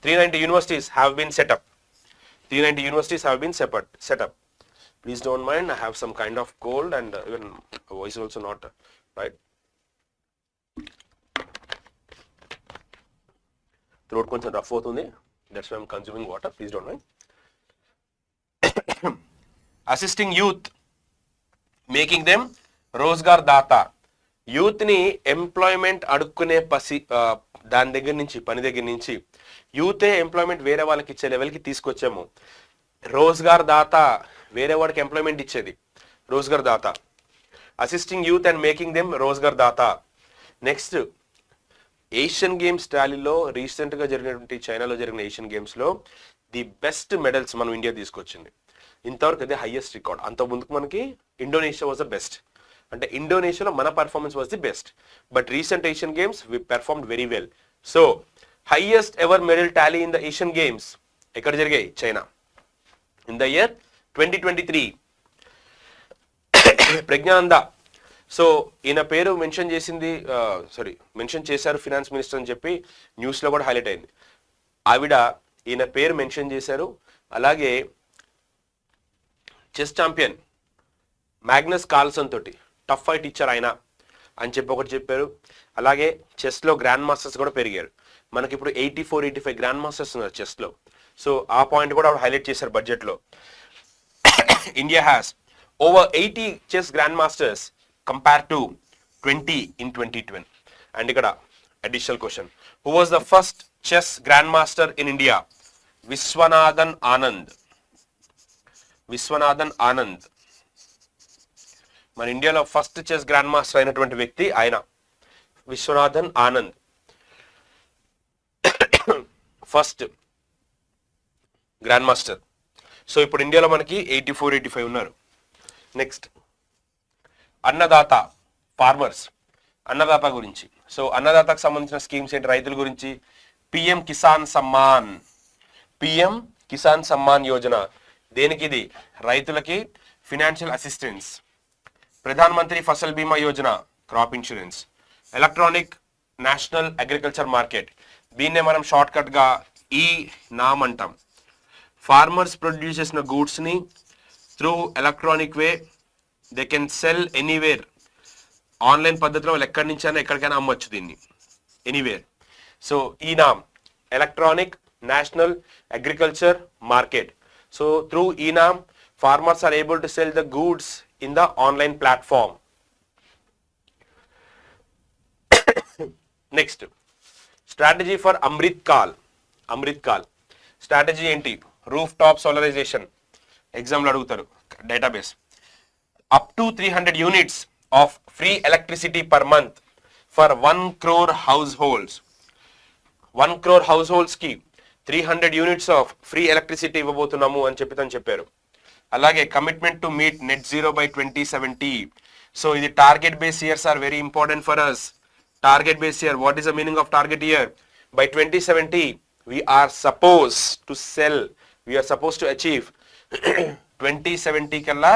390 universities have been set up. 390 universities have been set up. Please don't mind, I have some kind of cold and even voice also not right. Throat కొంచెం rough అవుతుంది, that's why I'm consuming water, please don't mind. Assisting youth, making them రోజ్గార్ దాతా. యూత్ని employment అడుక్కునే దాని దగ్గర నుంచి, పని దగ్గర నుంచి యూతే ఎంప్లాయ్మెంట్ వేరే వాళ్ళకి ఇచ్చే లెవెల్కి తీసుకొచ్చాము. రోజ్గార్ దాతా, వేరే వాడికి ఎంప్లాయ్మెంట్ ఇచ్చేది రోజ్గార్ దాతా. Assisting youth and making them రోజ్గార్ దాతా. నెక్స్ట్ ఏషియన్ గేమ్స్ టాలీలో రీసెంట్గా జరిగినటువంటి చైనాలో జరిగిన ఏషియన్ గేమ్స్లో ది బెస్ట్ మెడల్స్ మనం ఇండియా తీసుకొచ్చింది. ఇంతవరకు అదే హైయెస్ట్ రికార్డ్. అంత ముందుకు మనకి ఇండోనేషియా వాజ్ ద బెస్ట్, అంటే ఇండోనేషియాలో మన performance was the best. But recent Asian Games we performed very well. So highest ever medal tally in the Asian Games ఎక్కడ జరిగాయి? China. In the year 2023 Praggnanandhaa. సో ఈయన పేరు మెన్షన్ చేశారు ఫినాన్స్ మినిస్టర్ అని చెప్పి న్యూస్లో కూడా హైలైట్ అయింది. ఆవిడ ఈయన పేరు మెన్షన్ చేశారు. అలాగే చెస్ ఛాంపియన్ మ్యాగ్నస్ కార్ల్సన్ తోటి టఫ్ ఫైట్ ఇచ్చారు ఆయన అని చెప్పి ఒకటి చెప్పారు. అలాగే చెస్లో గ్రాండ్ మాస్టర్స్ కూడా పెరిగారు. మనకి ఇప్పుడు 84-85 గ్రాండ్ మాస్టర్స్ ఉన్నారు చెస్లో. సో ఆ పాయింట్ కూడా హైలైట్ చేశారు బడ్జెట్లో. India has over 80 chess grand masters compare to 20 in 2012. And ఇక్కడ additional question, who was the first chess grand master in India? Viswanathan Anand. Viswanathan Anand మన ఇండియాలో ఫస్ట్ చెస్ గ్రాండ్ మాస్టర్ అయినటువంటి వ్యక్తి ఆయన, Viswanathan Anand. First grand master. So ఇప్పుడు ఇండియాలో మనకి 84-85 ఉన్నారు. నెక్స్ట్ అన్నదాత, ఫార్మర్స్, అన్నదాత గురించి. సో అన్నదాతకు సంబంధించిన స్కీమ్స్ ఏంటి? రైతుల గురించి పిఎం కిసాన్ సమ్మాన్. పిఎం కిసాన్ సమ్మాన్ యోజన దేనికి? ఇది రైతులకి ఫినాన్షియల్ అసిస్టెన్స్. ప్రధాన్ మంత్రి ఫసల్ బీమా Yojana crop insurance. Electronic national agriculture market, దీన్నే మనం షార్ట్ కట్ గా ఈ నామ్ అంటాం. ఫార్మర్స్ ప్రొడ్యూస్ చేసిన గూడ్స్ ని through electronic way they can sell anywhere. Online పద్ధతిలో వాళ్ళు ఎక్కడి నుంచైనా ఎక్కడికైనా అమ్మొచ్చు దీన్ని, ఎనీవేర్. సో ఈ NAM electronic national agriculture market. So through ఈ NAM farmers are able to sell the goods in the online platform. Next, strategy for Amrit Kal. Amrit Kal strategy enti rooftop solarization. Exam lo adugutaru database. Up to 300 units of free electricity per month for 1 crore households. 1 crore households ki 300 units of free electricity ఇవ్వబోతున్నాము అని చెప్పారు. అలాగే commitment to meet net zero by 2070. So ఇది target base years are very important for us. Target base year, what is the meaning of target year? By 2070 we are supposed to sell, we are supposed to achieve 2070 కల్లా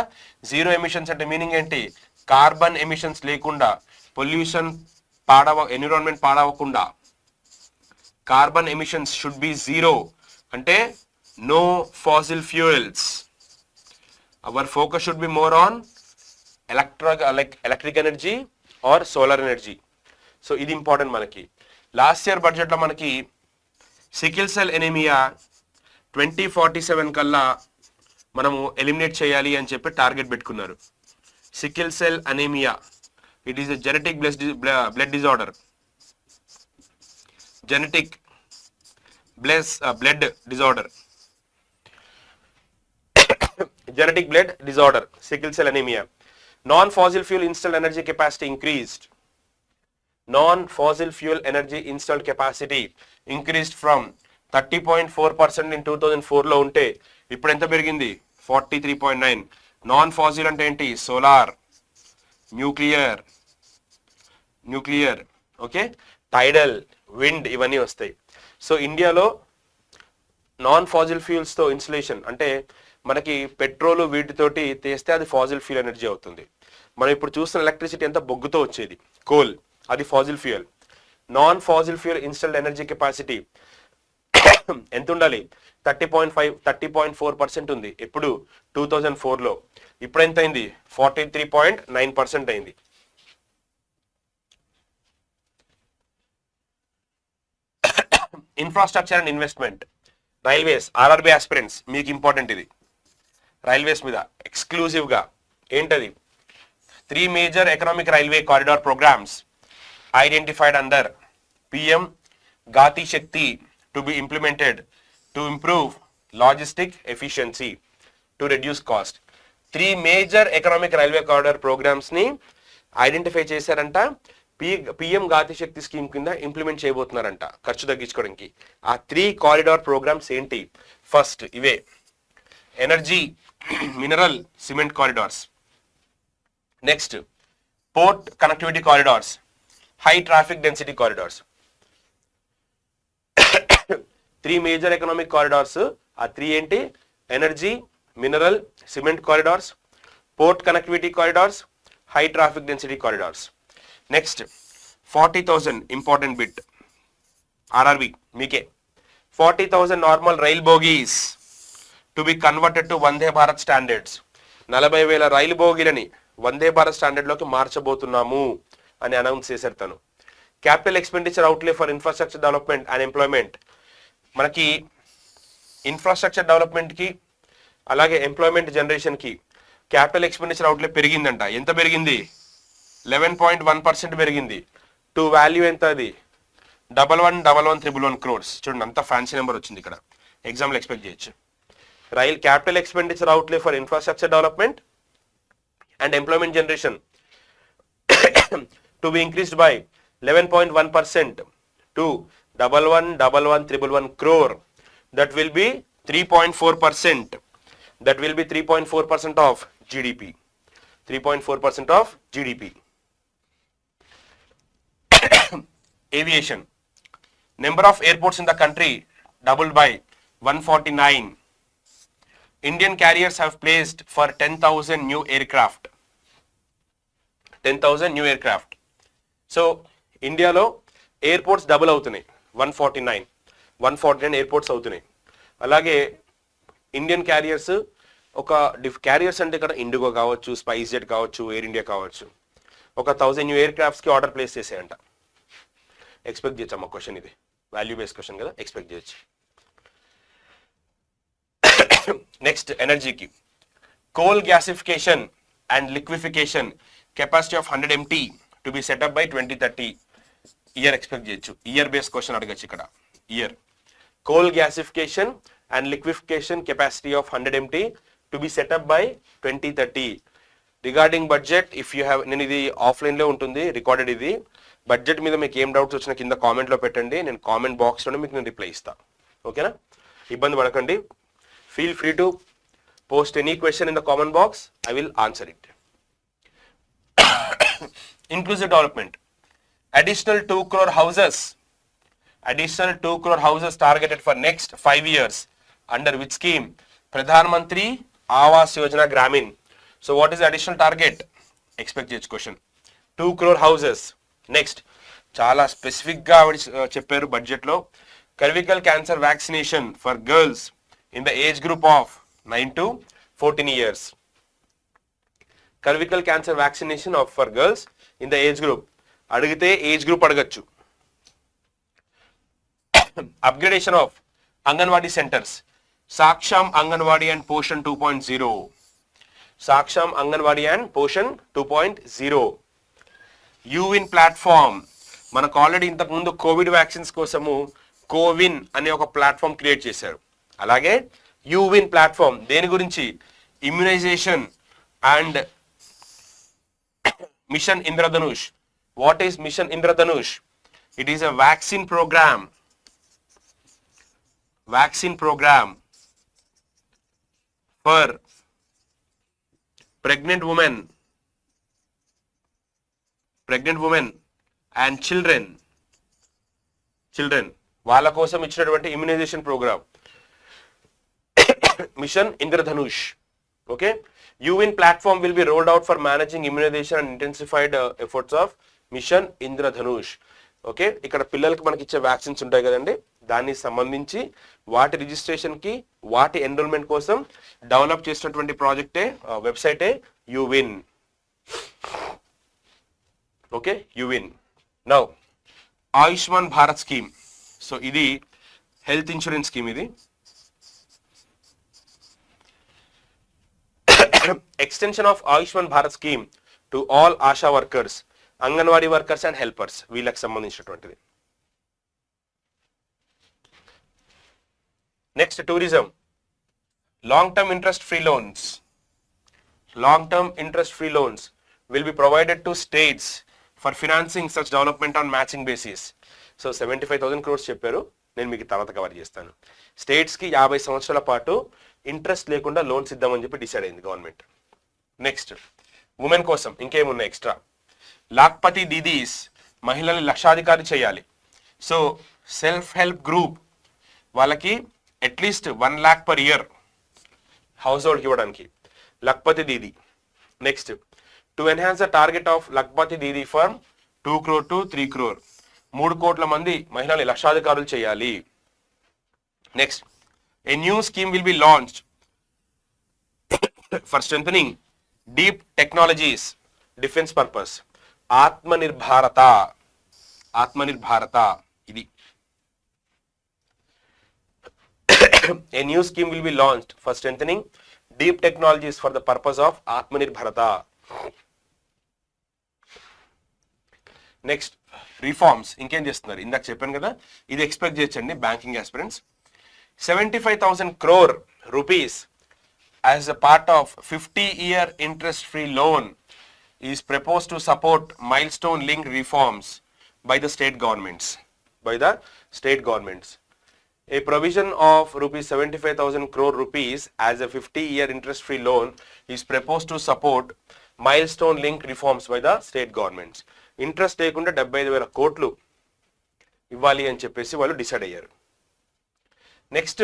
zero emissions. అంటే meaning ఏంటి? Carbon emissions లేకుండా, pollution environment పాడవకుండా, carbon emissions should be zero. అంటే no fossil fuels. Our focus should be more on electric energy or solar energy. So ఇది important మనకి. Last year budget లో మనకి sickle cell anaemia 2047 కల్లా మనము eliminate చేయాలి అని చెప్పి టార్గెట్ పెట్టుకున్నారు. Sickle cell anaemia, it is a genetic blood disorder. Genetic blood disorder. Genetic blood disorder, sickle cell anemia. Non-fossil fuel installed energy capacity increased. Non-fossil fuel energy installed capacity increased from 30.4% in 2004 లో ఉంటే ఇప్పుడు ఎంత పెరిగింది? 43.9. Non fossil అంటే ఏంటి? Solar, nuclear, okay, టైడల్, wind, ఇవన్నీ వస్తాయి. So ఇండియాలో నాన్ ఫాసిల్ ఫ్యూల్స్ తో ఇన్స్టలేషన్ అంటే మనకి పెట్రోల్ వీటితోటి తీస్తే అది ఫాజిల్ ఫ్యూల్ ఎనర్జీ అవుతుంది. మనం ఇప్పుడు చూస్తున్న ఎలక్ట్రిసిటీ అంతా బొగ్గుతో వచ్చేది, కోల్, అది Faasil fuel. Non Faasil fuel installed energy capacity ఎంత ఉండాలి? 30.4% ఉంది ఎప్పుడు? 2004 లో. ఇప్పుడు ఎంత అయింది? 43.9% అయింది. Infrastructure and investment. Railways, RRB aspirants, మీకు ఇంపార్టెంట్ ఇది. రైల్వేస్ మీద ఎక్స్క్లూజివ్ గా ఏంటది? 3 major economic railway corridor programs identified under PM Gati Shakti to be implemented to improve logistic efficiency to reduce cost. 3 major economic railway corridor programs ని identify చేశారంట. PM Gati Shakti scheme కింద implement చేయబోతున్నారంట ఖర్చు తగ్గించుకోవడానికి. ఆ 3 కారిడార్ ప్రోగ్రామ్స్ ఏంటి? ఫస్ట్ ఇవే: energy, mineral, cement corridors. Next port connectivity corridors, high traffic density corridors. 3 major economic corridors. ఆ 3 ఏంటి? Energy, mineral, cement corridors, port connectivity corridors, high traffic density corridors. Next 40,000 important bit, RRB మీకే. 40,000 normal rail bogies to be converted to Vande Bharat standards. 40,000 rail బోగీలని Vande Bharat standard లోకి మార్చబోతున్నాము అని announce చేశారు తను. Capital expenditure అవుట్లే for infrastructure development and employment. మనకి infrastructure development కి అలాగే employment generation కి capital expenditure అవుట్లే పెరిగిందంట. ఎంత పెరిగింది? 11.1% పెరిగింది. టు వాల్యూ ఎంత? అది 111111 crores. చూడండి అంత ఫ్యాన్సీ నెంబర్ వచ్చింది ఇక్కడ. ఎగ్జామ్లో ఎక్స్పెక్ట్ చేయొచ్చు. Rail capital expenditure అవుట్లే for infrastructure development and employment generation to be increased by 11.1% to 111111 crore. That will be 3.4%. That will be 3.4% of GDP. 3.4% of GDP. Aviation. Number of airports in the country doubled by 149. Indian carriers have placed for 10,000 new aircraft. 10,000 new aircraft. So, ఇండియాలో airports double అవుతున్నాయి. 149 airports అవుతున్నాయి. అలాగే Indian carriers carriers అంటే ఇక్కడ IndiGo కావచ్చు, SpiceJet కావచ్చు, Air India కావచ్చు, ఒక 1000 న్యూ ఎయిర్ క్రాఫ్ట్స్కి ఆర్డర్ ప్లేస్ చేసేయంట. ఎక్స్పెక్ట్ చేయొచ్చు అమ్మ క్వశ్చన్ ఇది. వాల్యూ బేస్డ్ క్వశ్చన్ కదా, ఎక్స్పెక్ట్ చేయొచ్చు. నెక్స్ట్ ఎనర్జీకి coal gasification and liquefaction capacity of 100 MT to be set up by 2030. Year expect చేయొచ్చు. ఇయర్ బేస్డ్ క్వశ్చన్ అడగచ్చు ఇక్కడ. Year coal gasification and liquefaction capacity of 100 MT to be set up by 2030. Regarding budget if you have, నేను ఇది ఆఫ్లైన్లో ఉంటుంది recorded. ఇది budget మీద మీకు ఏం డౌట్స్ వచ్చినా కింద కామెంట్లో పెట్టండి. నేను కామెంట్ బాక్స్లోనే మీకు నేను రిప్లై ఇస్తాను. ఓకేనా? ఇబ్బంది పడకండి. Feel free to post any question in the comment box. I will answer it. Inclusive development. Additional 2 crore houses. Additional 2 crore houses targeted for next 5 years. Under which scheme? Pradhan Mantri Awas Yojana Gramin. So what is the additional target? Expect this question. 2 crore houses. Next. Chala specific ga chepparu budget lo. Cervical cancer vaccination for girls in the age group of 9 to 14 years. Cervical cancer vaccination of for girls in the age group. అడిగితే age group అడగచ్చు. Upgradation of anganwadi centres. Saksham Anganwadi and Poshan 2.0. Saksham Anganwadi and Poshan 2.0. యూవిన్ platform. మనకు already ఇంతకుముందు COVID vaccines కోసము కోవిన్ అనే ఒక platform create చేశారు. అలాగే యూవిన్ ప్లాట్ఫామ్ దేని గురించి? Immunisation and Mission Indradhanush. What is Mission Indradhanush? It is a vaccine program. Vaccine program for pregnant women and children. వాళ్ళ కోసం ఇచ్చినటువంటి immunisation programme mission Indradhanush. Okay. యూవిన్ platform will be rolled out for managing immunisation and intensified efforts of mission Indradhanush. Okay. ఇక్కడ పిల్లలకి మనకి ఇచ్చే vaccines ఉంటాయి కదండి, దానికి సంబంధించి వాటి రిజిస్ట్రేషన్కి వాటి ఎన్రోల్మెంట్ కోసం డెవలప్ చేసినటువంటి ప్రాజెక్టే వెబ్సైటే యూవిన్. ఓకే, యూవిన్. Now Ayushman Bharat scheme. So ఇది హెల్త్ ఇన్సూరెన్స్ స్కీమ్. ఇది extension of Ayushman Bharat scheme to all ASHA workers, anganwadi workers and helpers, వీళ్ళకి సంబంధించినటువంటిది. Next tourism. Long term interest free loans. Long term interest free loans will be provided to states for financing such development on matching basis. So 75,000 crores చెప్పారు, నేను మీకు తర్వాత cover చేస్తాను. స్టేట్స్కి 50 సంవత్సరాల పాటు ఇంట్రెస్ట్ లేకుండా లోన్స్ ఇద్దామని చెప్పి డిసైడ్ అయింది గవర్నమెంట్. నెక్స్ట్ ఉమెన్ కోసం ఇంకేమున్నాయి ఎక్స్ట్రా? లాక్పతి దీదీస్, మహిళల్ని లక్షాధికారి చేయాలి. సో సెల్ఫ్ హెల్ప్ గ్రూప్ వాళ్ళకి అట్లీస్ట్ 1 lakh per year హౌస్ హోల్డ్కి ఇవ్వడానికి Lakhpati Didi. Next to enhance the target of Lakhpati Didi for 2 crore to 3 crore. 3 కోట్ల మంది మహిళల్ని లక్షాధికారులు చేయాలి. Next, a new scheme will be launched for strengthening deep technologies defense purpose. Atmanirbharata idi. A new scheme will be launched for strengthening deep technologies for the purpose of Atmanirbharata. Next, reforms ఇంకేం చేస్తున్నారు, ఇందాక చెప్పాను కదా, ఇది expect చేయొచ్చండి banking aspirants. 75,000 crore rupees as a part of 50-year interest-free loan is proposed to support milestone-linked reforms by the state governments. A provision of rupees 75,000 crore rupees as a 50-year interest-free loan is proposed to support milestone-linked reforms by the state governments. Interest లేకుండా 75,000 కోట్లు ఇవ్వాలి అని చెప్పేసి వాళ్ళు decide అయ్యారు. Next,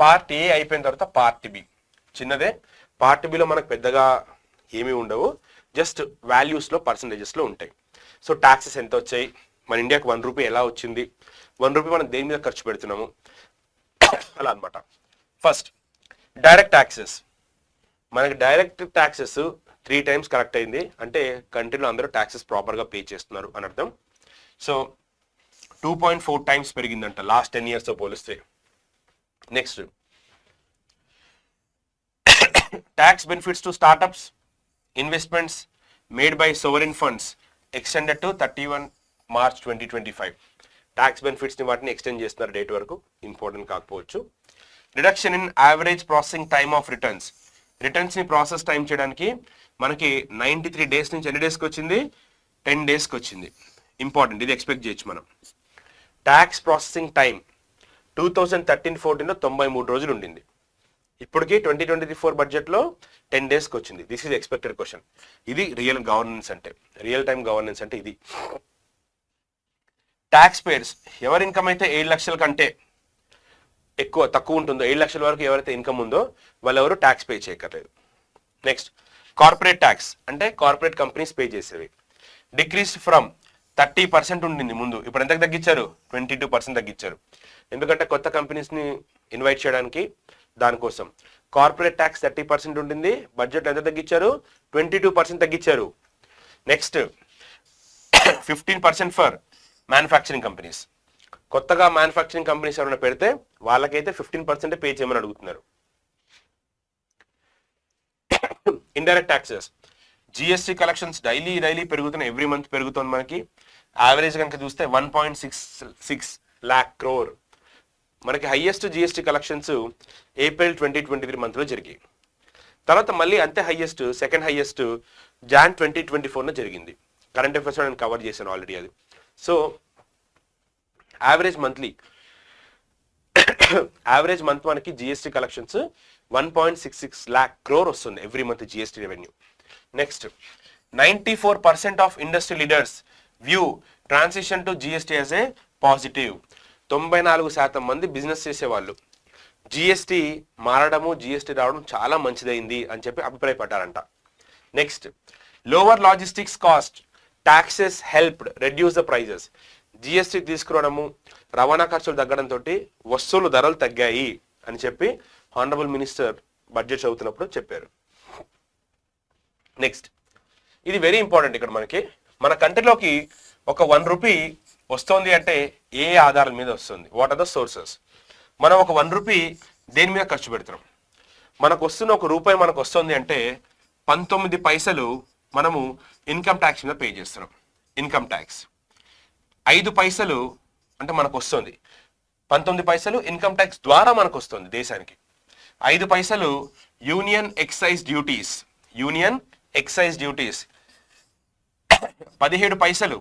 part A అయిపోయిన తర్వాత part B చిన్నదే. పార్ట్ బిలో మనకు పెద్దగా ఏమీ ఉండవు, జస్ట్ వాల్యూస్లో పర్సంటేజెస్లో ఉంటాయి. సో ట్యాక్సెస్ ఎంత వచ్చాయి, మన ఇండియాకి 1 రూపీ ఎలా వచ్చింది, 1 రూపీ మనం దేని మీద ఖర్చు పెడుతున్నాము, అలా అనమాట. First, direct taxes. మనకి డైరెక్ట్ ట్యాక్సెస్ 3 times కరెక్ట్ అయింది అంటే కంట్రీలో అందరూ ట్యాక్సెస్ ప్రాపర్గా పే చేస్తున్నారు అని అర్థం. సో 2.4 times పెరిగిందంట లాస్ట్ 10 yearsతో పోలిస్తే. Next, tax benefits to startups investments made by sovereign funds extended to 31 March 2025. Tax బెనిఫిట్స్ని వాటిని ఎక్స్టెండ్ చేస్తున్నారు డేట్ వరకు, ఇంపార్టెంట్ కాకపోవచ్చు. Reduction in average processing time of returns. రిటర్న్స్ని ప్రాసెస్ టైం చేయడానికి మనకి 93 days నుంచి ఎన్ని డేస్కి వచ్చింది, 10 daysకి వచ్చింది. ఇంపార్టెంట్, ఇది ఎక్స్పెక్ట్ చేయొచ్చు మనం. ట్యాక్స్ ప్రాసెసింగ్ టైం 2013-14లో 93 రోజులు ఉండింది, ఇప్పటికి 2024 బడ్జెట్లో 10 daysకి వచ్చింది. This is expected question. ఇది రియల్ గవర్నెన్స్ అంటే, రియల్ టైం గవర్నెన్స్ అంటే ఇది. ట్యాక్స్ పేయర్స్, ఎవరి ఇన్కమ్ అయితే 7 లక్షల కంటే తక్కువ ఉంటుందో, 7 లక్షల వరకు ఎవరైతే ఇన్కమ్ ఉందో వాళ్ళెవరు ట్యాక్స్ పే చేయక్కర్లేదు. నెక్స్ట్, కార్పొరేట్ ట్యాక్స్ అంటే కార్పొరేట్ కంపెనీస్ పే చేసేవి. డిక్రీస్ ఫ్రమ్ 30% ఉండింది ముందు, ఇప్పుడు ఎంతకు తగ్గించారు, 22% తగ్గించారు. ఎందుకంటే కొత్త కంపెనీస్ని ఇన్వైట్ చేయడానికి, దానికోసం. కార్పొరేట్ ట్యాక్స్ 30% ఉండింది, బడ్జెట్ ఎంత తగ్గించారు, 22% తగ్గించారు. Next, 15% for manufacturing companies. కొత్తగా మ్యానుఫ్యాక్చరింగ్ కంపెనీస్ ఎవరైనా పెడితే వాళ్ళకైతే 15% పే చేయమని అడుగుతున్నారు. Indirect taxes, GST collections daily పెరుగుతున్నాయి, ఎవ్రీ మంత్ పెరుగుతుంది. మనకి యావరేజ్ కనుక చూస్తే 1.66 lakh crore. మనకి హైయెస్ట్ జిఎస్టీ కలెక్షన్స్ April 2023 మంత్లో జరిగాయి. తర్వాత మళ్ళీ అంతే హైయెస్ట్, సెకండ్ హైయెస్ట్ Jan 2024లో జరిగింది. కరెంట్ అఫైర్స్ నేను కవర్ చేశాను ఆల్రెడీ అది. సో యావరేజ్ మంత్ మనకి జిఎస్టీ కలెక్షన్స్ 1.66 lakh crore వస్తుంది every month GST revenue. Next, 94% of industry leaders view transition to GST as a positive. 94% మంది బిజినెస్ చేసేవాళ్ళు GST మారడము, GST రావడం చాలా మంచిదైంది అని చెప్పి అభిప్రాయపడ్డారంట. Next, lower logistics cost taxes helped reduce the prices. GST తీసుకురావడము, రవాణా ఖర్చులు తగ్గడంతో వస్తువులు ధరలు తగ్గాయి అని చెప్పి హానరబుల్ మినిస్టర్ బడ్జెట్ చదువుతున్నప్పుడు చెప్పారు. నెక్స్ట్, ఇది వెరీ ఇంపార్టెంట్. ఇక్కడ మన కంట్రీలోకి ఒక 1 రూపీ వస్తుంది అంటే ఏ ఆధారాల మీద వస్తుంది, వాట్ ఆర్ ద సోర్సెస్. మనం ఒక 1 రూపీ దేని మీద ఖర్చు పెడుతున్నాం, మనకు వస్తున్న 1 రూపాయి మనకు వస్తుంది అంటే 19 పైసలు మనము ఇన్కమ్ ట్యాక్స్ మీద పే చేస్తున్నాం. ఇన్కమ్ ట్యాక్స్ 5 పైసలు అంటే మనకు వస్తుంది, 19 పైసలు ఇన్కమ్ ట్యాక్స్ ద్వారా మనకు వస్తుంది దేశానికి. 5 పైసలు యూనియన్ ఎక్సైజ్ డ్యూటీస్, 17 పైసలు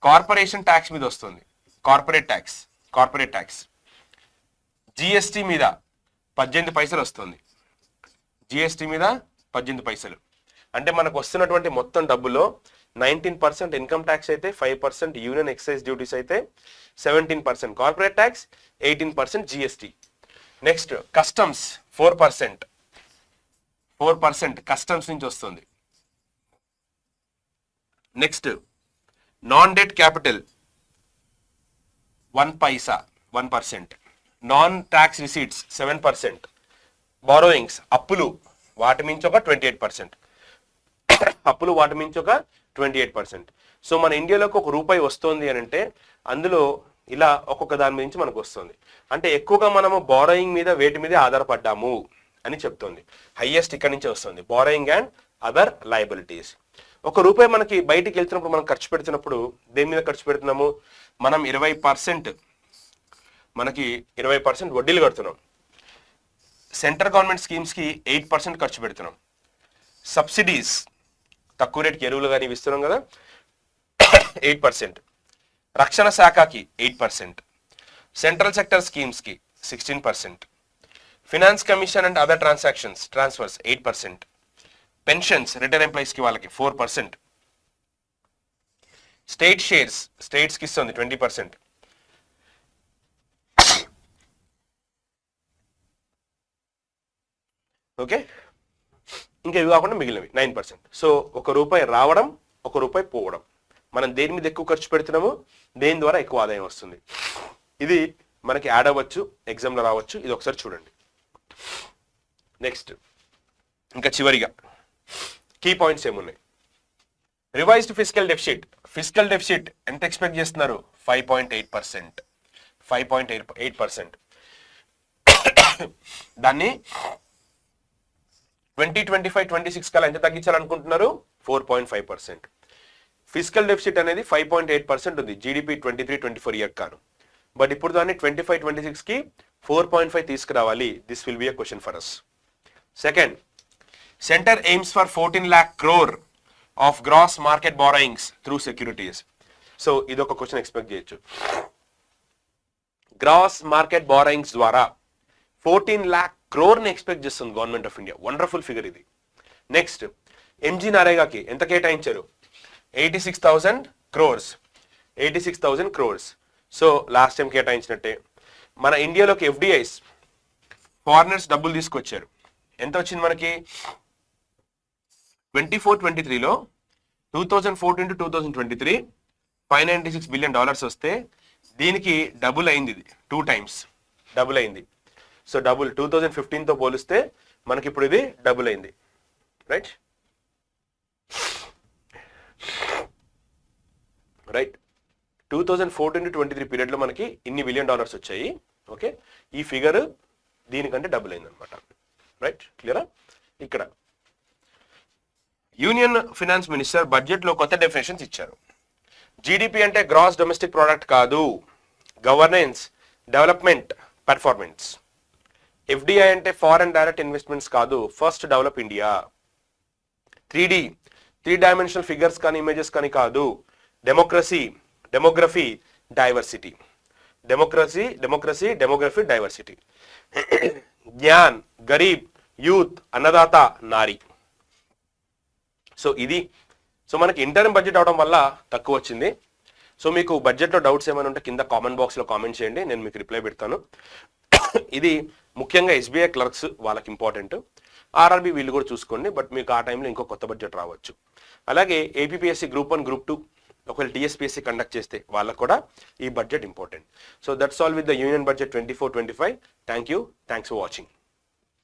కార్పొరేషన్ ట్యాక్స్ మీద వస్తుంది, కార్పొరేట్ ట్యాక్స్. జిఎస్టీ మీద 18 పైసలు వస్తుంది, జిఎస్టీ మీద 18 పైసలు. అంటే మనకు వస్తున్నటువంటి మొత్తం డబ్బులో 19% ఇన్కమ్ ట్యాక్స్ అయితే, 5% యూనియన్ ఎక్సైజ్ డ్యూటీస్ అయితే, 17% corporate tax, 18% GST. Next, customs 4% customs నుంచి వస్తుంది. నెక్స్ట్, నాన్ డెట్ క్యాపిటల్ 1 పైసా 1%. నాన్ ట్యాక్స్ రిసీట్స్ 7%, బారోయింగ్స్ అప్పులు వాటి మించి ఒక 28%, అప్పులు వాటి మించి ఒక 28%. సో మన ఇండియాలోకి ఒక రూపాయి వస్తుంది అని అంటే అందులో ఇలా ఒక్కొక్క దాని నుంచి మనకు వస్తుంది. అంటే ఎక్కువగా మనము బారోయింగ్ మీద వేటి మీద ఆధారపడ్డాము అని చెప్తుంది. హైయెస్ట్ ఇక్కడ నుంచే వస్తుంది, బారోయింగ్ అండ్ అదర్ లయబిలిటీస్. ఒక రూపాయి మనకి బయటికి వెళ్తున్నప్పుడు మనం ఖర్చు పెడుతున్నప్పుడు దేని మీద ఖర్చు పెడుతున్నాము? మనం 20% మనకి 20% వడ్డీలు కడుతున్నాం. సెంట్రల్ గవర్నమెంట్ స్కీమ్స్కి 8% ఖర్చు పెడుతున్నాం. సబ్సిడీస్ తక్కువ రేట్కి ఎరువులు కానీ ఇస్తున్నాం కదా, 8%. రక్షణ శాఖకి 8%, సెంట్రల్ సెక్టర్ స్కీమ్స్కి 16%, finance commission and other transfers 8%, pensions retire ఎంప్లాయీస్కి వాళ్ళకి 4%, స్టేట్ షేర్స్ స్టేట్స్కి ఇస్తుంది 20%, ఓకే. ఇంకా ఇవి కాకుండా మిగిలినవి 9%. సో ఒక రూపాయి రావడం, ఒక రూపాయి పోవడం. మనం దేని మీద ఎక్కువ ఖర్చు పెడుతున్నామో దేని ద్వారా ఎక్కువ ఆదాయం వస్తుంది. ఇది మనకి యాడ్ అవ్వచ్చు, ఎగ్జామ్లో రావచ్చు. ఇది ఒకసారి చూడండి. నెక్స్ట్ ఇంకా చివరిగా కీ పాయింట్స్ ఏమున్నాయి? రివైజ్డ్ ఫిజికల్ డెఫిసిట్ ఎంత ఎక్స్పెక్ట్ చేస్తున్నారు? 5.8%. 5.8%. దాన్ని 2025-26 కల్లా ఎంత తగ్గించాలనుకుంటున్నారు? 4.5%. ఫిజికల్ డెఫిసిట్ అనేది 5.8% ఉంది జీడిపి 23-24 ఇయర్ కాను. బట్ ఇప్పుడు దాన్ని 25-26కి 4.5 తీసుకురావాలి. This will be a question for us. Second, centre aims for 14 lakh crore of gross market borrowings through securities. So ఇది ఒక క్వశ్చన్ ఎక్స్పెక్ట్ చేయొచ్చు. గ్రాస్ మార్కెట్ బారోయింగ్స్ ద్వారా 14 lakh crore ని ఎక్స్పెక్ట్ చేస్తుంది government of India. Wonderful figure ఇది. Next, MG నరేగాకి ఎంత కేటాయించారు? 86,000 crores. 86,000 crores. So last time కేటాయించినట్టే మన ఇండియాలోకి ఎఫ్డిఐస్ ఫారినర్స్ డబ్బులు తీసుకొచ్చారు. ఎంత వచ్చింది మనకి? 24-23లో 2014 to 2023 $596 billion వస్తే దీనికి డబుల్ అయింది. ఇది 2 times డబుల్ అయింది. సో డబుల్ 2015తో పోలిస్తే మనకి ఇప్పుడు ఇది డబుల్ అయింది. రైట్ 2014 to 23 పీరియడ్లో మనకి ఇన్ని $1 billion వచ్చాయి. ఓకే, ఈ ఫిగర్ దీనికంటే డబుల్ అయింది అనమాట. రైట్, క్లియరా? ఇక్కడ యూనియన్ ఫినాన్స్ మినిస్టర్ బడ్జెట్లో కొత్త డెఫినేషన్స్ ఇచ్చారు. జీడిపి అంటే గ్రాస్ డొమెస్టిక్ ప్రోడక్ట్ కాదు, గవర్నెన్స్, డెవలప్మెంట్, పెర్ఫార్మెన్స్. ఎఫ్డిఐ అంటే ఫారెన్ డైరెక్ట్ ఇన్వెస్ట్మెంట్స్ కాదు, first develop India. 3 dimensional figures కానీ ఇమేజెస్ కానీ కాదు, democracy, demography, diversity. Demography, diversity. జ్ఞాన్, గరీబ్, యూత్, అన్నదాత, నారీ. సో ఇది. సో మనకి ఇంటర్మ్ బడ్జెట్ అవడం వల్ల తక్కువ వచ్చింది. సో మీకు బడ్జెట్లో డౌట్స్ ఏమైనా ఉంటే కింద కామెంట్ బాక్స్లో కామెంట్ చేయండి, నేను మీకు రిప్లై పెడతాను. ఇది ముఖ్యంగా ఎస్బీఐ క్లర్క్స్ వాళ్ళకి ఇంపార్టెంట్. ఆర్ఆర్బీ వీళ్ళు కూడా చూసుకోండి, బట్ మీకు ఆ టైంలో ఇంకో కొత్త బడ్జెట్ రావచ్చు. అలాగే ఏపీపీఎస్సీ గ్రూప్ 1, గ్రూప్ 2, ఒకవేళ టీఎస్పీఎస్సీ కండక్ట్ చేస్తే వాళ్ళకు కూడా ఈ budget important. So that's all with the union budget 24-25. Thank you. Thanks for watching.